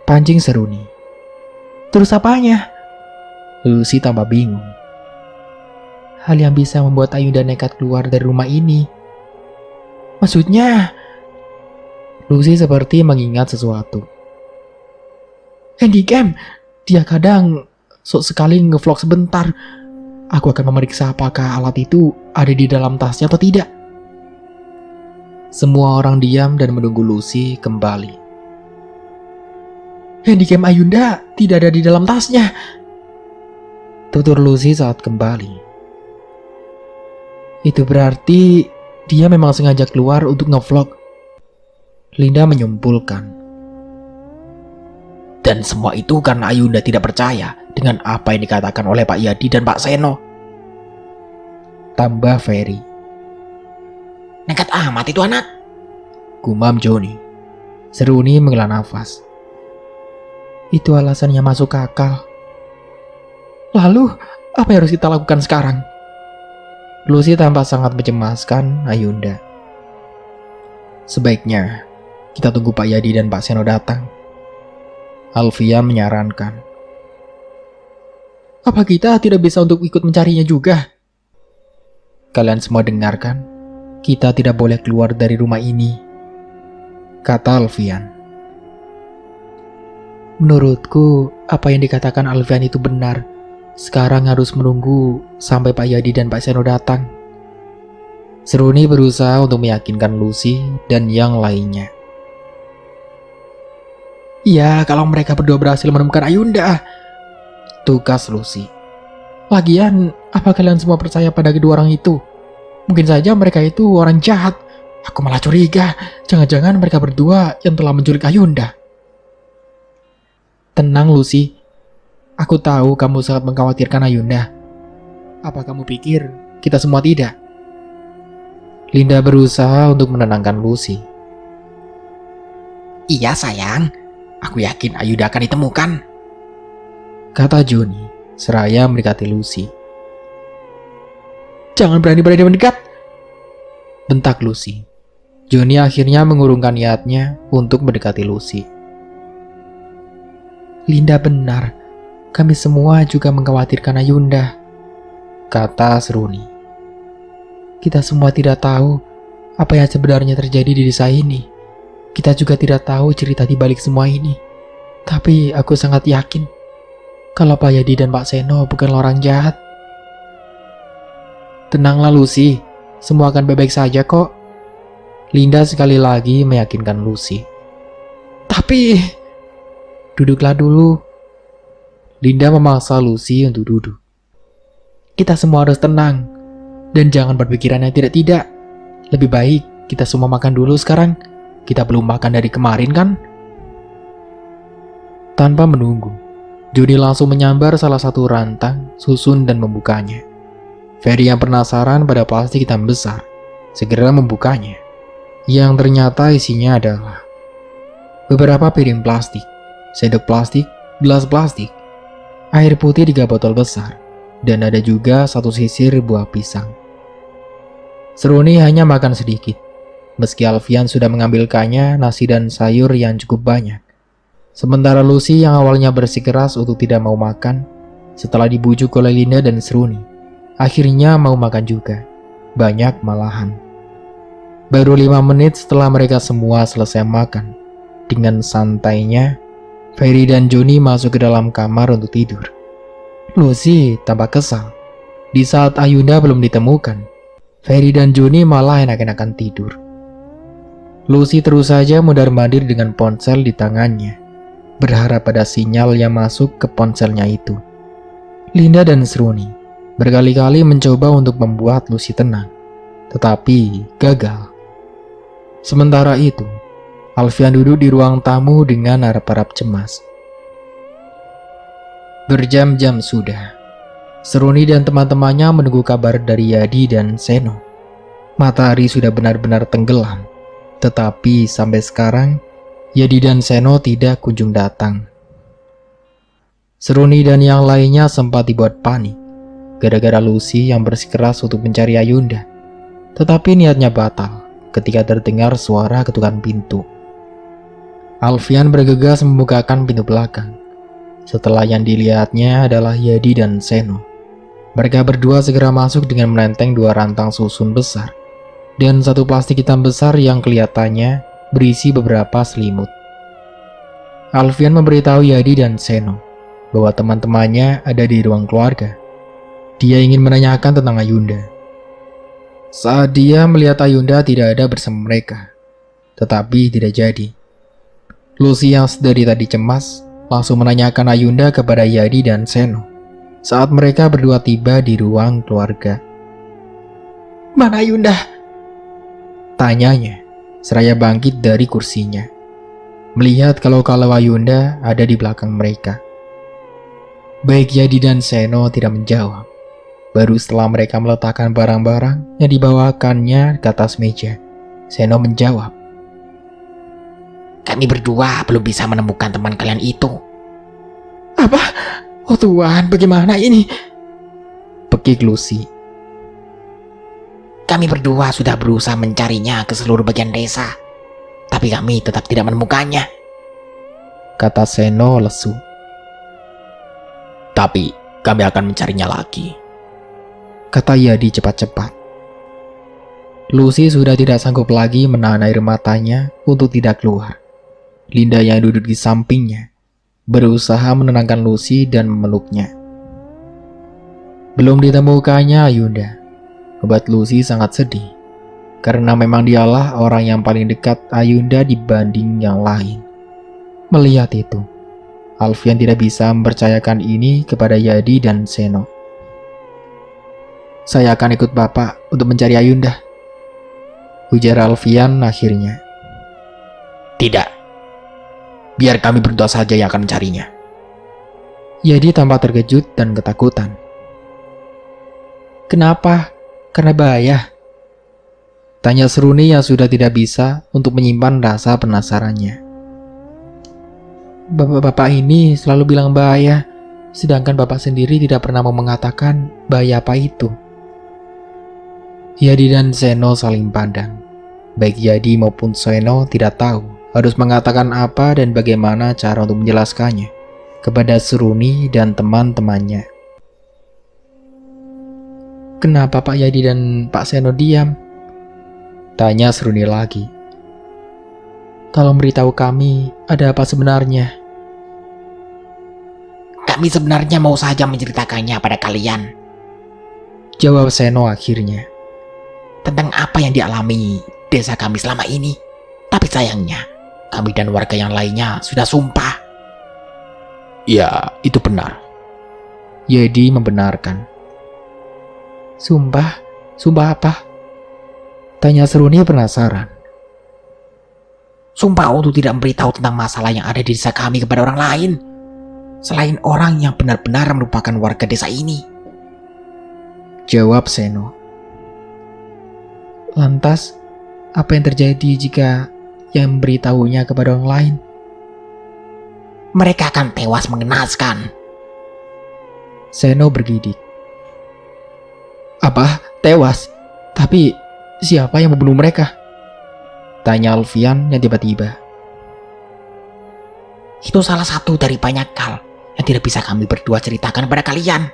pancing Seruni. Terus apanya? Lucy tambah bingung. Hal yang bisa membuat Ayunda nekat keluar dari rumah ini. Maksudnya? Lucy seperti mengingat sesuatu. Handycam, dia kadang sok sekali ngevlog sebentar. Aku akan memeriksa apakah alat itu ada di dalam tasnya atau tidak. Semua orang diam dan menunggu Lucy kembali. Handycam Ayunda tidak ada di dalam tasnya, tutur Lucy saat kembali. Itu berarti dia memang sengaja keluar untuk ngevlog, Linda menyimpulkan. Dan semua itu karena Ayunda tidak percaya dengan apa yang dikatakan oleh Pak Yadi dan Pak Seno, tambah Ferry. Nekat amat itu anak, gumam Joni. Seruni menghela nafas. Itu alasannya masuk akal. Lalu, apa yang harus kita lakukan sekarang? Lucy tampak sangat mencemaskan Ayunda. Sebaiknya kita tunggu Pak Yadi dan Pak Seno datang, Alfia menyarankan. Apa kita tidak bisa untuk ikut mencarinya juga? Kalian semua dengarkan, kita tidak boleh keluar dari rumah ini, kata Alfian. Menurutku, apa yang dikatakan Alfian itu benar. Sekarang harus menunggu sampai Pak Yadi dan Pak Seno datang. Seruni berusaha untuk meyakinkan Lucy dan yang lainnya. Iya, kalau mereka berdua berhasil menemukan Ayunda, tugas Lucy. Lagian, apa kalian semua percaya pada kedua orang itu? Mungkin saja mereka itu orang jahat. Aku malah curiga, jangan-jangan mereka berdua yang telah menculik Ayunda. Tenang Lucy, aku tahu kamu sangat mengkhawatirkan Ayunda. Apa kamu pikir kita semua tidak? Linda berusaha untuk menenangkan Lucy. Iya sayang, aku yakin Ayunda akan ditemukan. Kata Joni, seraya mendekati Lucy. Jangan berani-berani mendekat, bentak Lucy. Joni akhirnya mengurungkan niatnya untuk mendekati Lucy. Linda benar, kami semua juga mengkhawatirkan Ayunda, kata Seruni. Kita semua tidak tahu apa yang sebenarnya terjadi di desa ini. Kita juga tidak tahu cerita di balik semua ini. Tapi aku sangat yakin kalau Pak Yadi dan Pak Seno bukan orang jahat. Tenanglah Lucy, semua akan baik-baik saja kok. Linda sekali lagi meyakinkan Lucy. Tapi, duduklah dulu. Linda memaksa Lucy untuk duduk. Kita semua harus tenang dan jangan berpikiran yang tidak-tidak. Lebih baik kita semua makan dulu sekarang. Kita belum makan dari kemarin kan? Tanpa menunggu, Joni langsung menyambar salah satu rantang, susun dan membukanya. Ferry yang penasaran pada plastik hitam besar, segera membukanya. Yang ternyata isinya adalah beberapa piring plastik, sendok plastik, gelas plastik, air putih 3 botol besar, dan ada juga 1 sisir buah pisang. Seruni hanya makan sedikit, meski Alfian sudah mengambilkannya nasi dan sayur yang cukup banyak. Sementara Lucy yang awalnya bersikeras untuk tidak mau makan, setelah dibujuk oleh Linda dan Seruni, akhirnya mau makan juga, banyak malahan. Baru 5 menit setelah mereka semua selesai makan, dengan santainya, Ferry dan Joni masuk ke dalam kamar untuk tidur. Lucy tampak kesal. Di saat Ayunda belum ditemukan, Ferry dan Joni malah enak-enakan tidur. Lucy terus saja mundar-mandir dengan ponsel di tangannya, berharap pada sinyal yang masuk ke ponselnya itu. Linda dan Seruni berkali-kali mencoba untuk membuat Lucy tenang, tetapi gagal. Sementara itu, Alfian duduk di ruang tamu dengan harap-harap cemas. Berjam-jam sudah, Seruni dan teman-temannya menunggu kabar dari Yadi dan Seno. Matahari sudah benar-benar tenggelam, tetapi sampai sekarang, Yadi dan Seno tidak kunjung datang. Seruni dan yang lainnya sempat dibuat panik, gara-gara Lucy yang bersikeras untuk mencari Ayunda. Tetapi niatnya batal ketika terdengar suara ketukan pintu. Alfian bergegas membukakan pintu belakang. Setelah yang dilihatnya adalah Yadi dan Seno. Mereka berdua segera masuk dengan menenteng 2 rantang susun besar dan 1 plastik hitam besar yang kelihatannya berisi beberapa selimut. Alfian memberitahu Yadi dan Seno bahwa teman-temannya ada di ruang keluarga. Dia ingin menanyakan tentang Ayunda. Saat dia melihat Ayunda tidak ada bersama mereka, tetapi tidak jadi. Lucy yang sedari tadi cemas langsung menanyakan Ayunda kepada Yadi dan Seno saat mereka berdua tiba di ruang keluarga. Mana Ayunda? Tanyanya, seraya bangkit dari kursinya, melihat kalau Ayunda ada di belakang mereka. Baik Yadi dan Seno tidak menjawab. Baru setelah mereka meletakkan barang-barang yang dibawakannya ke atas meja, Seno menjawab. Kami berdua belum bisa menemukan teman kalian itu. Apa? Oh Tuhan, bagaimana ini? Pekik Lucy. Kami berdua sudah berusaha mencarinya ke seluruh bagian desa, tapi kami tetap tidak menemukannya, kata Seno lesu. Tapi kami akan mencarinya lagi, kata Yadi cepat-cepat. Lucy sudah tidak sanggup lagi menahan air matanya untuk tidak keluar. Linda yang duduk di sampingnya berusaha menenangkan Lucy dan memeluknya. Belum ditemukannya Ayunda membuat Lucy sangat sedih, karena memang dialah orang yang paling dekat Ayunda dibanding yang lain. Melihat itu, Alfian tidak bisa mempercayakan ini kepada Yadi dan Seno. Saya akan ikut Bapak untuk mencari Ayunda, ujar Alfian akhirnya. Tidak, biar kami berdua saja yang akan mencarinya. Yadi tampak terkejut dan ketakutan. Kenapa? Karena bahaya? Tanya Seruni yang sudah tidak bisa untuk menyimpan rasa penasarannya. Bapak-bapak ini selalu bilang bahaya, sedangkan bapak sendiri tidak pernah mau mengatakan bahaya apa itu. Yadi dan Seno saling pandang. Baik Yadi maupun Seno tidak tahu harus mengatakan apa dan bagaimana cara untuk menjelaskannya kepada Seruni dan teman-temannya. Kenapa Pak Yadi dan Pak Seno diam? Tanya Seruni lagi. Tolong beritahu kami, ada apa sebenarnya? Kami sebenarnya mau saja menceritakannya pada kalian. Jawab Seno akhirnya. Tentang apa yang dialami desa kami selama ini. Tapi sayangnya, kami dan warga yang lainnya sudah sumpah. Ya, itu benar. Yadi membenarkan. Sumpah? Sumpah apa? Tanya Seruni penasaran. Sumpah untuk tidak memberitahu tentang masalah yang ada di desa kami kepada orang lain. Selain orang yang benar-benar merupakan warga desa ini. Jawab Seno. Lantas, apa yang terjadi jika yang memberitahunya kepada orang lain? Mereka akan tewas mengenaskan. Seno bergidik. Apa? Tewas? Tapi siapa yang membunuh mereka? Tanya Alfian yang tiba-tiba. Itu salah satu dari banyak hal yang tidak bisa kami berdua ceritakan pada kalian.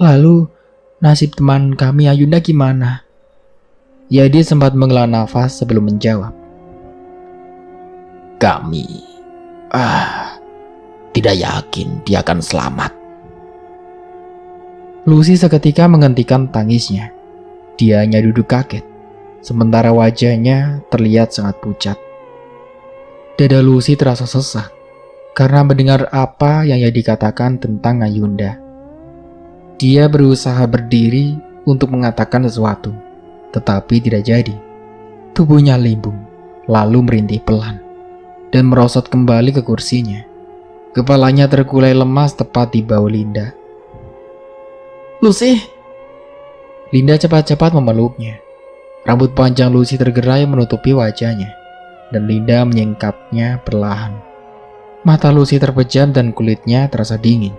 Lalu, nasib teman kami Ayunda gimana? Yadi sempat menghela nafas sebelum menjawab. Kami tidak yakin dia akan selamat. Lucy seketika menghentikan tangisnya. Dia hanya duduk kaget, sementara wajahnya terlihat sangat pucat. Dada Lucy terasa sesak karena mendengar apa yang Yadi katakan tentang Ayunda. Dia berusaha berdiri untuk mengatakan sesuatu, tetapi tidak jadi. Tubuhnya limbung, lalu merintih pelan, dan merosot kembali ke kursinya. Kepalanya terkulai lemas tepat di bahu Linda. Lucy! Linda cepat-cepat memeluknya. Rambut panjang Lucy tergerai menutupi wajahnya, dan Linda menyingkapnya perlahan. Mata Lucy terpejam dan kulitnya terasa dingin.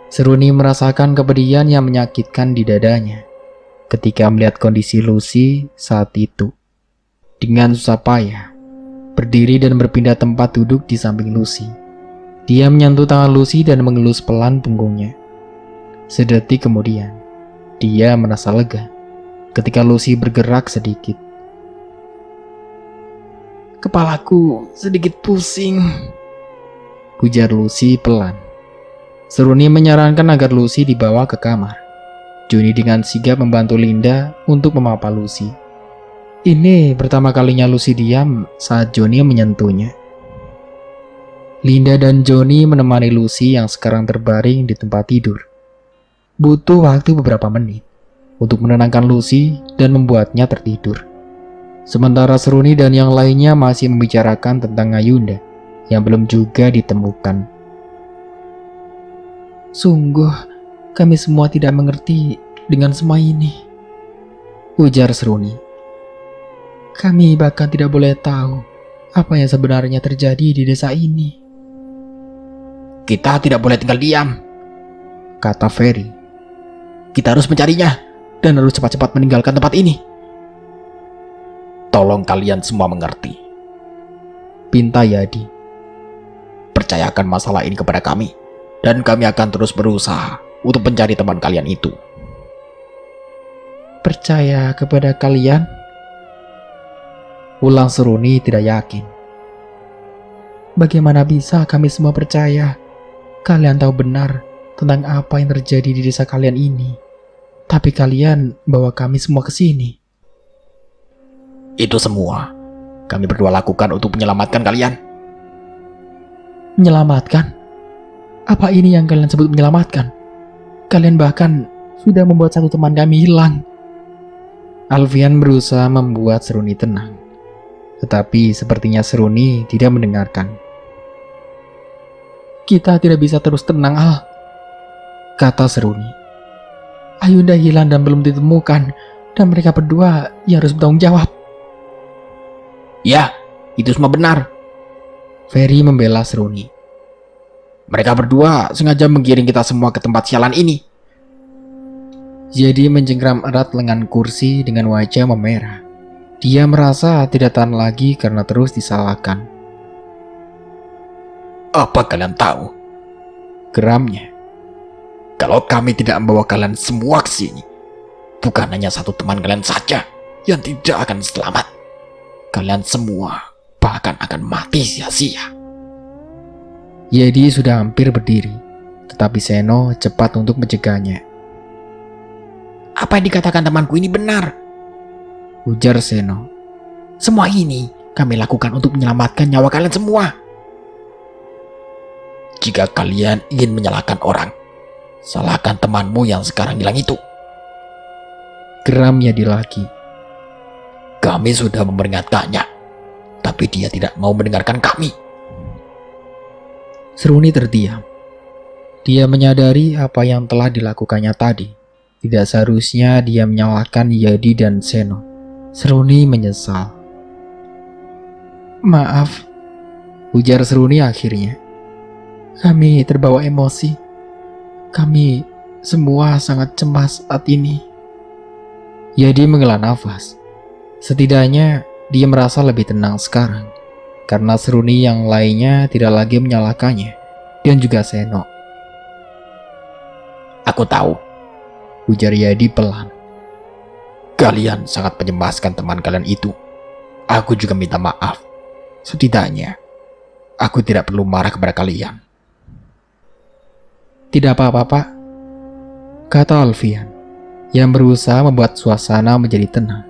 Seruni merasakan kepedihan yang menyakitkan di dadanya ketika melihat kondisi Lucy saat itu. Dengan susah payah, berdiri dan berpindah tempat duduk di samping Lucy. Dia menyentuh tangan Lucy dan mengelus pelan punggungnya. Sedetik kemudian, dia merasa lega ketika Lucy bergerak sedikit. Kepalaku sedikit pusing, ujar Lucy pelan. Seruni menyarankan agar Lucy dibawa ke kamar. Johnny dengan sigap membantu Linda untuk memapa Lucy. Ini pertama kalinya Lucy diam saat Johnny menyentuhnya. Linda dan Johnny menemani Lucy yang sekarang terbaring di tempat tidur. Butuh waktu beberapa menit untuk menenangkan Lucy dan membuatnya tertidur. Sementara Seruni dan yang lainnya masih membicarakan tentang Ayunda yang belum juga ditemukan. Sungguh, kami semua tidak mengerti dengan semua ini, ujar Seruni. Kami bahkan tidak boleh tahu apa yang sebenarnya terjadi di desa ini. Kita tidak boleh tinggal diam, kata Ferry. Kita harus mencarinya dan harus cepat-cepat meninggalkan tempat ini. Tolong kalian semua mengerti, pinta Yadi. Percayakan masalah ini kepada kami, dan kami akan terus berusaha untuk mencari teman kalian itu. Percaya kepada kalian? Ulang Seruni tidak yakin. Bagaimana bisa kami semua percaya? Kalian tahu benar tentang apa yang terjadi di desa kalian ini. Tapi kalian bawa kami semua ke sini. Itu semua kami berdua lakukan untuk menyelamatkan kalian. Menyelamatkan? Apa ini yang kalian sebut menyelamatkan? Kalian bahkan sudah membuat satu teman kami hilang. Alfian berusaha membuat Seruni tenang. Tetapi sepertinya Seruni tidak mendengarkan. Kita tidak bisa terus tenang, Al, kata Seruni. Ayunda hilang dan belum ditemukan, dan mereka berdua yang harus bertanggung jawab. Ya, itu semua benar, Ferry membela Seruni. Mereka berdua sengaja menggiring kita semua ke tempat sialan ini. Jadi mencengkram erat lengan kursi dengan wajah memerah. Dia merasa tidak tahan lagi karena terus disalahkan. Apa kalian tahu? Geramnya. Kalau kami tidak membawa kalian semua ke sini, bukan hanya satu teman kalian saja yang tidak akan selamat. Kalian semua bahkan akan mati sia-sia. Yedi sudah hampir berdiri, tetapi Seno cepat untuk mencegahnya. Apa yang dikatakan temanku ini benar, ujar Seno. Semua ini kami lakukan untuk menyelamatkan nyawa kalian semua. Jika kalian ingin menyalahkan orang, salahkan temanmu yang sekarang hilang itu. Geram Yedi lagi. Kami sudah memperingatkannya, tapi dia tidak mau mendengarkan kami. Seruni terdiam. Dia menyadari apa yang telah dilakukannya tadi. Tidak seharusnya dia menyalahkan Yedi dan Seno. Seruni menyesal. Maaf, ujar Seruni akhirnya. Kami terbawa emosi. Kami semua sangat cemas saat ini. Yedi menghela nafas. Setidaknya dia merasa lebih tenang sekarang. Karena Seruni yang lainnya tidak lagi menyalahkannya, dan juga Seno. Aku tahu, ujar Yedi pelan. Kalian sangat mencemaskan teman kalian itu. Aku juga minta maaf. Setidaknya, aku tidak perlu marah kepada kalian. Tidak apa-apa, Pak, kata Alfian, yang berusaha membuat suasana menjadi tenang.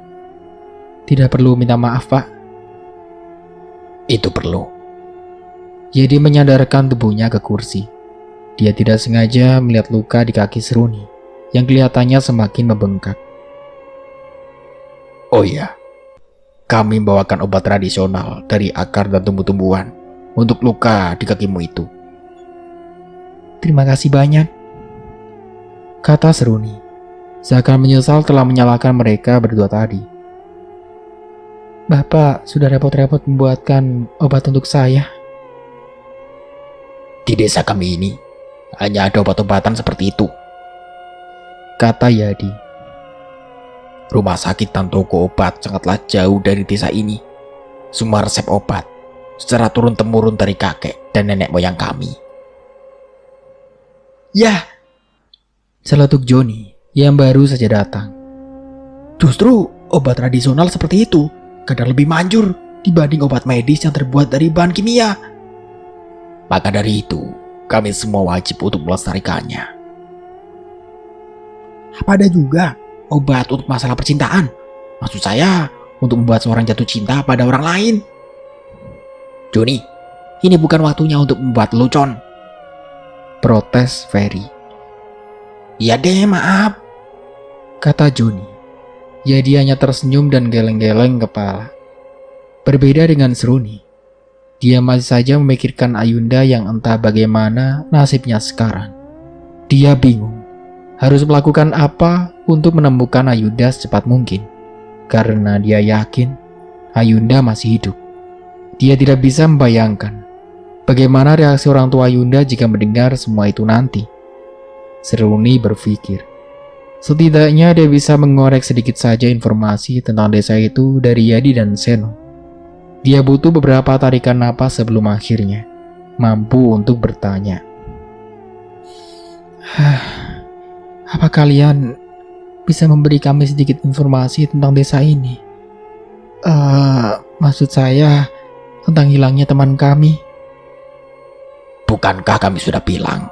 Tidak perlu minta maaf, Pak. Itu perlu. Yedi menyandarkan tubuhnya ke kursi. Dia tidak sengaja melihat luka di kaki Seruni yang kelihatannya semakin membengkak. Oh iya, kami membawakan obat tradisional dari akar dan tumbuh-tumbuhan untuk luka di kakimu itu. Terima kasih banyak, kata Seruni, seakan menyesal telah menyalahkan mereka berdua tadi. Bapak sudah repot-repot membuatkan obat untuk saya. Di desa kami ini hanya ada obat-obatan seperti itu, kata Yadi. Rumah sakit dan toko obat sangatlah jauh dari desa ini. Semua resep obat secara turun-temurun dari kakek dan nenek moyang kami. Ya, seletuk Joni yang baru saja datang. Justru obat tradisional seperti itu kadang lebih manjur dibanding obat medis yang terbuat dari bahan kimia. Maka dari itu, kami semua wajib untuk melestarikannya. Apa ada juga obat untuk masalah percintaan? Maksud saya, untuk membuat seorang jatuh cinta pada orang lain. Joni, ini bukan waktunya untuk membuat lelucon, protes Ferry. Iya deh, maaf, kata Joni. Jadi hanya tersenyum dan geleng-geleng kepala. Berbeda dengan Seruni, dia masih saja memikirkan Ayunda yang entah bagaimana nasibnya sekarang. Dia bingung harus melakukan apa untuk menemukan Ayunda secepat mungkin, karena dia yakin Ayunda masih hidup. Dia tidak bisa membayangkan bagaimana reaksi orang tua Ayunda jika mendengar semua itu nanti. Seruni berpikir, setidaknya dia bisa mengorek sedikit saja informasi tentang desa itu dari Yadi dan Seno. Dia butuh beberapa tarikan napas sebelum akhirnya mampu untuk bertanya. Apa kalian bisa memberi kami sedikit informasi tentang desa ini? Maksud saya tentang hilangnya teman kami. Bukankah kami sudah bilang,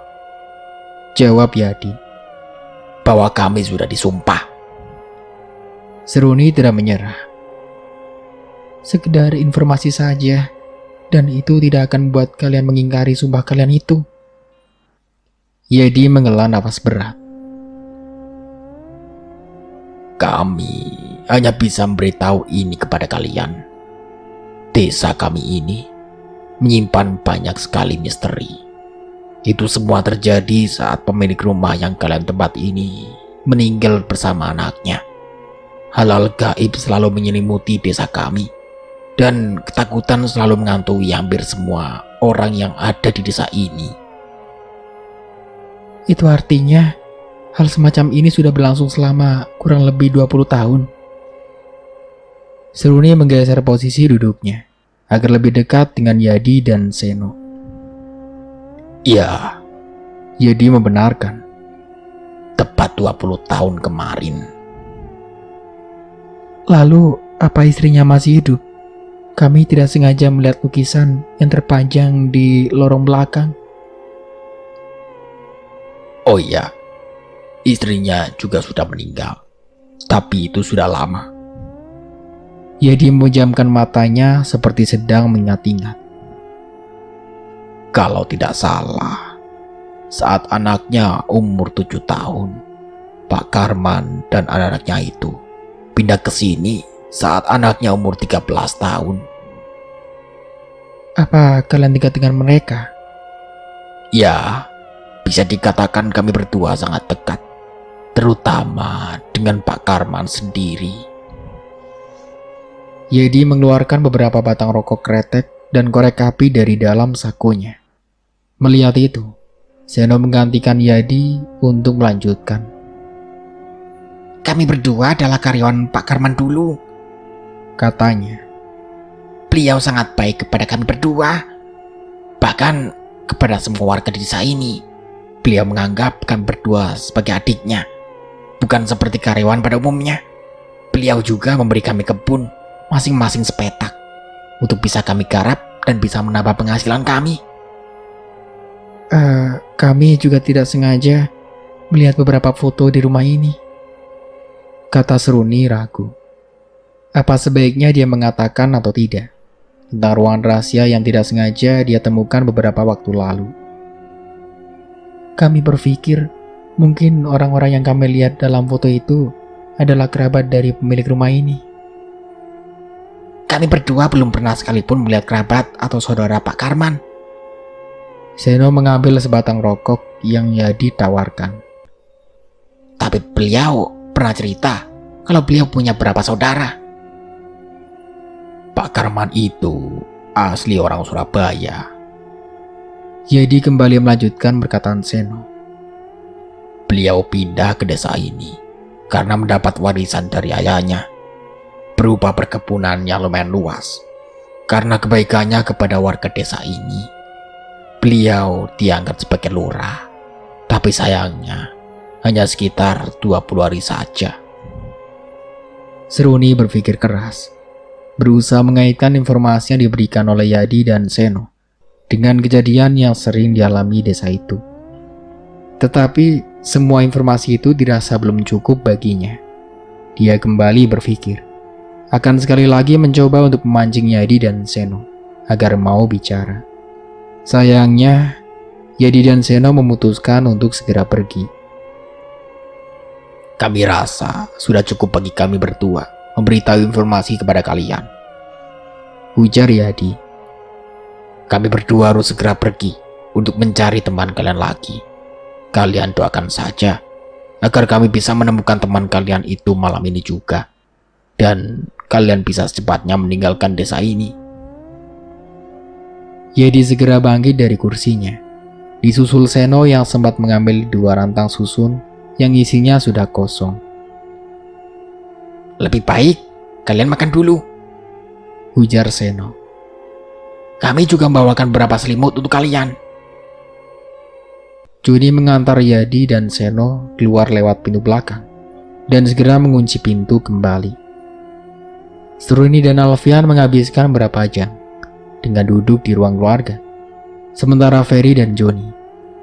jawab Yadi, bahwa kami sudah disumpah? Seruni tidak menyerah. Sekedar informasi saja, dan itu tidak akan membuat kalian mengingkari sumpah kalian itu. Yadi menghela nafas berat. Kami hanya bisa memberitahu ini kepada kalian. Desa kami ini menyimpan banyak sekali misteri. Itu semua terjadi saat pemilik rumah yang kalian tempat ini meninggal bersama anaknya. Hal-hal gaib selalu menyelimuti desa kami, Dan ketakutan selalu menghantui hampir semua orang yang ada di desa ini. Itu artinya hal semacam ini sudah berlangsung selama kurang lebih 20 tahun. Seruni menggeser posisi duduknya agar lebih dekat dengan Yadi dan Seno. Ya, Yadi membenarkan. tepat 20 tahun kemarin. Lalu, apa istrinya masih hidup? Kami tidak sengaja melihat lukisan yang terpajang di lorong belakang. Oh iya, istrinya juga sudah meninggal. Tapi itu sudah lama. Yadi memejamkan matanya seperti sedang mengingat-ingat. Kalau tidak salah, saat anaknya umur 7 tahun, Pak Karman dan anak-anaknya itu pindah ke sini saat anaknya umur 13 tahun. Apa kalian dekat dengan mereka? Ya, bisa dikatakan kami berdua sangat dekat, terutama dengan Pak Karman sendiri. Yadi mengeluarkan beberapa batang rokok kretek dan korek api dari dalam sakunya. Melihat itu, Seno menggantikan Yadi untuk melanjutkan. Kami berdua adalah karyawan Pak Karman dulu, Katanya. beliau sangat baik kepada kami berdua. Bahkan kepada semua warga di desa ini, beliau menganggap kami berdua sebagai adiknya, bukan seperti karyawan pada umumnya. Beliau juga memberi kami kebun, masing-masing sepetak, untuk bisa kami garap dan bisa menambah penghasilan kami. Kami juga tidak sengaja melihat beberapa foto di rumah ini, kata Seruni ragu. Apa sebaiknya dia mengatakan atau tidak tentang ruangan rahasia yang tidak sengaja dia temukan beberapa waktu lalu? Kami berpikir mungkin orang-orang yang kami lihat dalam foto itu adalah kerabat dari pemilik rumah ini. Kami berdua belum pernah sekalipun melihat kerabat atau saudara Pak Karman. Seno mengambil sebatang rokok yang Yadi tawarkan. Tapi beliau pernah cerita kalau beliau punya berapa saudara. Pak Karman itu asli orang Surabaya. Yadi kembali melanjutkan perkataan Seno. Beliau pindah ke desa ini karena mendapat warisan dari ayahnya, berupa perkebunan yang lumayan luas. Karena kebaikannya kepada warga desa ini, beliau diangkat sebagai lurah. Tapi sayangnya hanya sekitar 20 hari saja. Seruni berpikir keras, berusaha mengaitkan informasi yang diberikan oleh Yadi dan Seno dengan kejadian yang sering dialami desa itu. Tetapi semua informasi itu dirasa belum cukup baginya. Dia kembali berpikir, akan sekali lagi mencoba untuk memancing Yadi dan Seno agar mau bicara. Sayangnya, Yadi dan Seno memutuskan untuk segera pergi. Kami rasa sudah cukup bagi kami berdua memberitahu informasi kepada kalian, Ujar Yadi. Kami berdua harus segera pergi untuk mencari teman kalian lagi. Kalian doakan saja agar kami bisa menemukan teman kalian itu malam ini juga, dan kalian bisa secepatnya meninggalkan desa ini. Yadi segera bangkit dari kursinya, disusul Seno yang sempat mengambil 2 rantang susun yang isinya sudah kosong. Lebih baik kalian makan dulu, Ujar Seno. Kami juga membawakan beberapa selimut untuk kalian. Juni mengantar Yadi dan Seno keluar lewat pintu belakang dan segera mengunci pintu kembali. Seruni dan Alfian menghabiskan beberapa jam dengan duduk di ruang keluarga, sementara Ferry dan Joni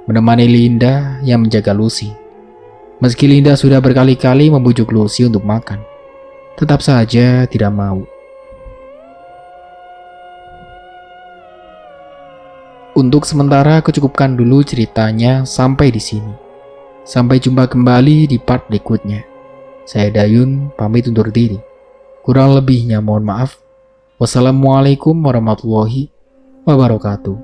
menemani Linda yang menjaga Lucy. Meski Linda sudah berkali-kali membujuk Lucy untuk makan, tetap saja tidak mau. Untuk sementara aku cukupkan dulu ceritanya sampai di sini. Sampai jumpa kembali di part berikutnya. Saya Dayun, pamit undur diri. Kurang lebihnya mohon maaf. Wassalamualaikum warahmatullahi wabarakatuh.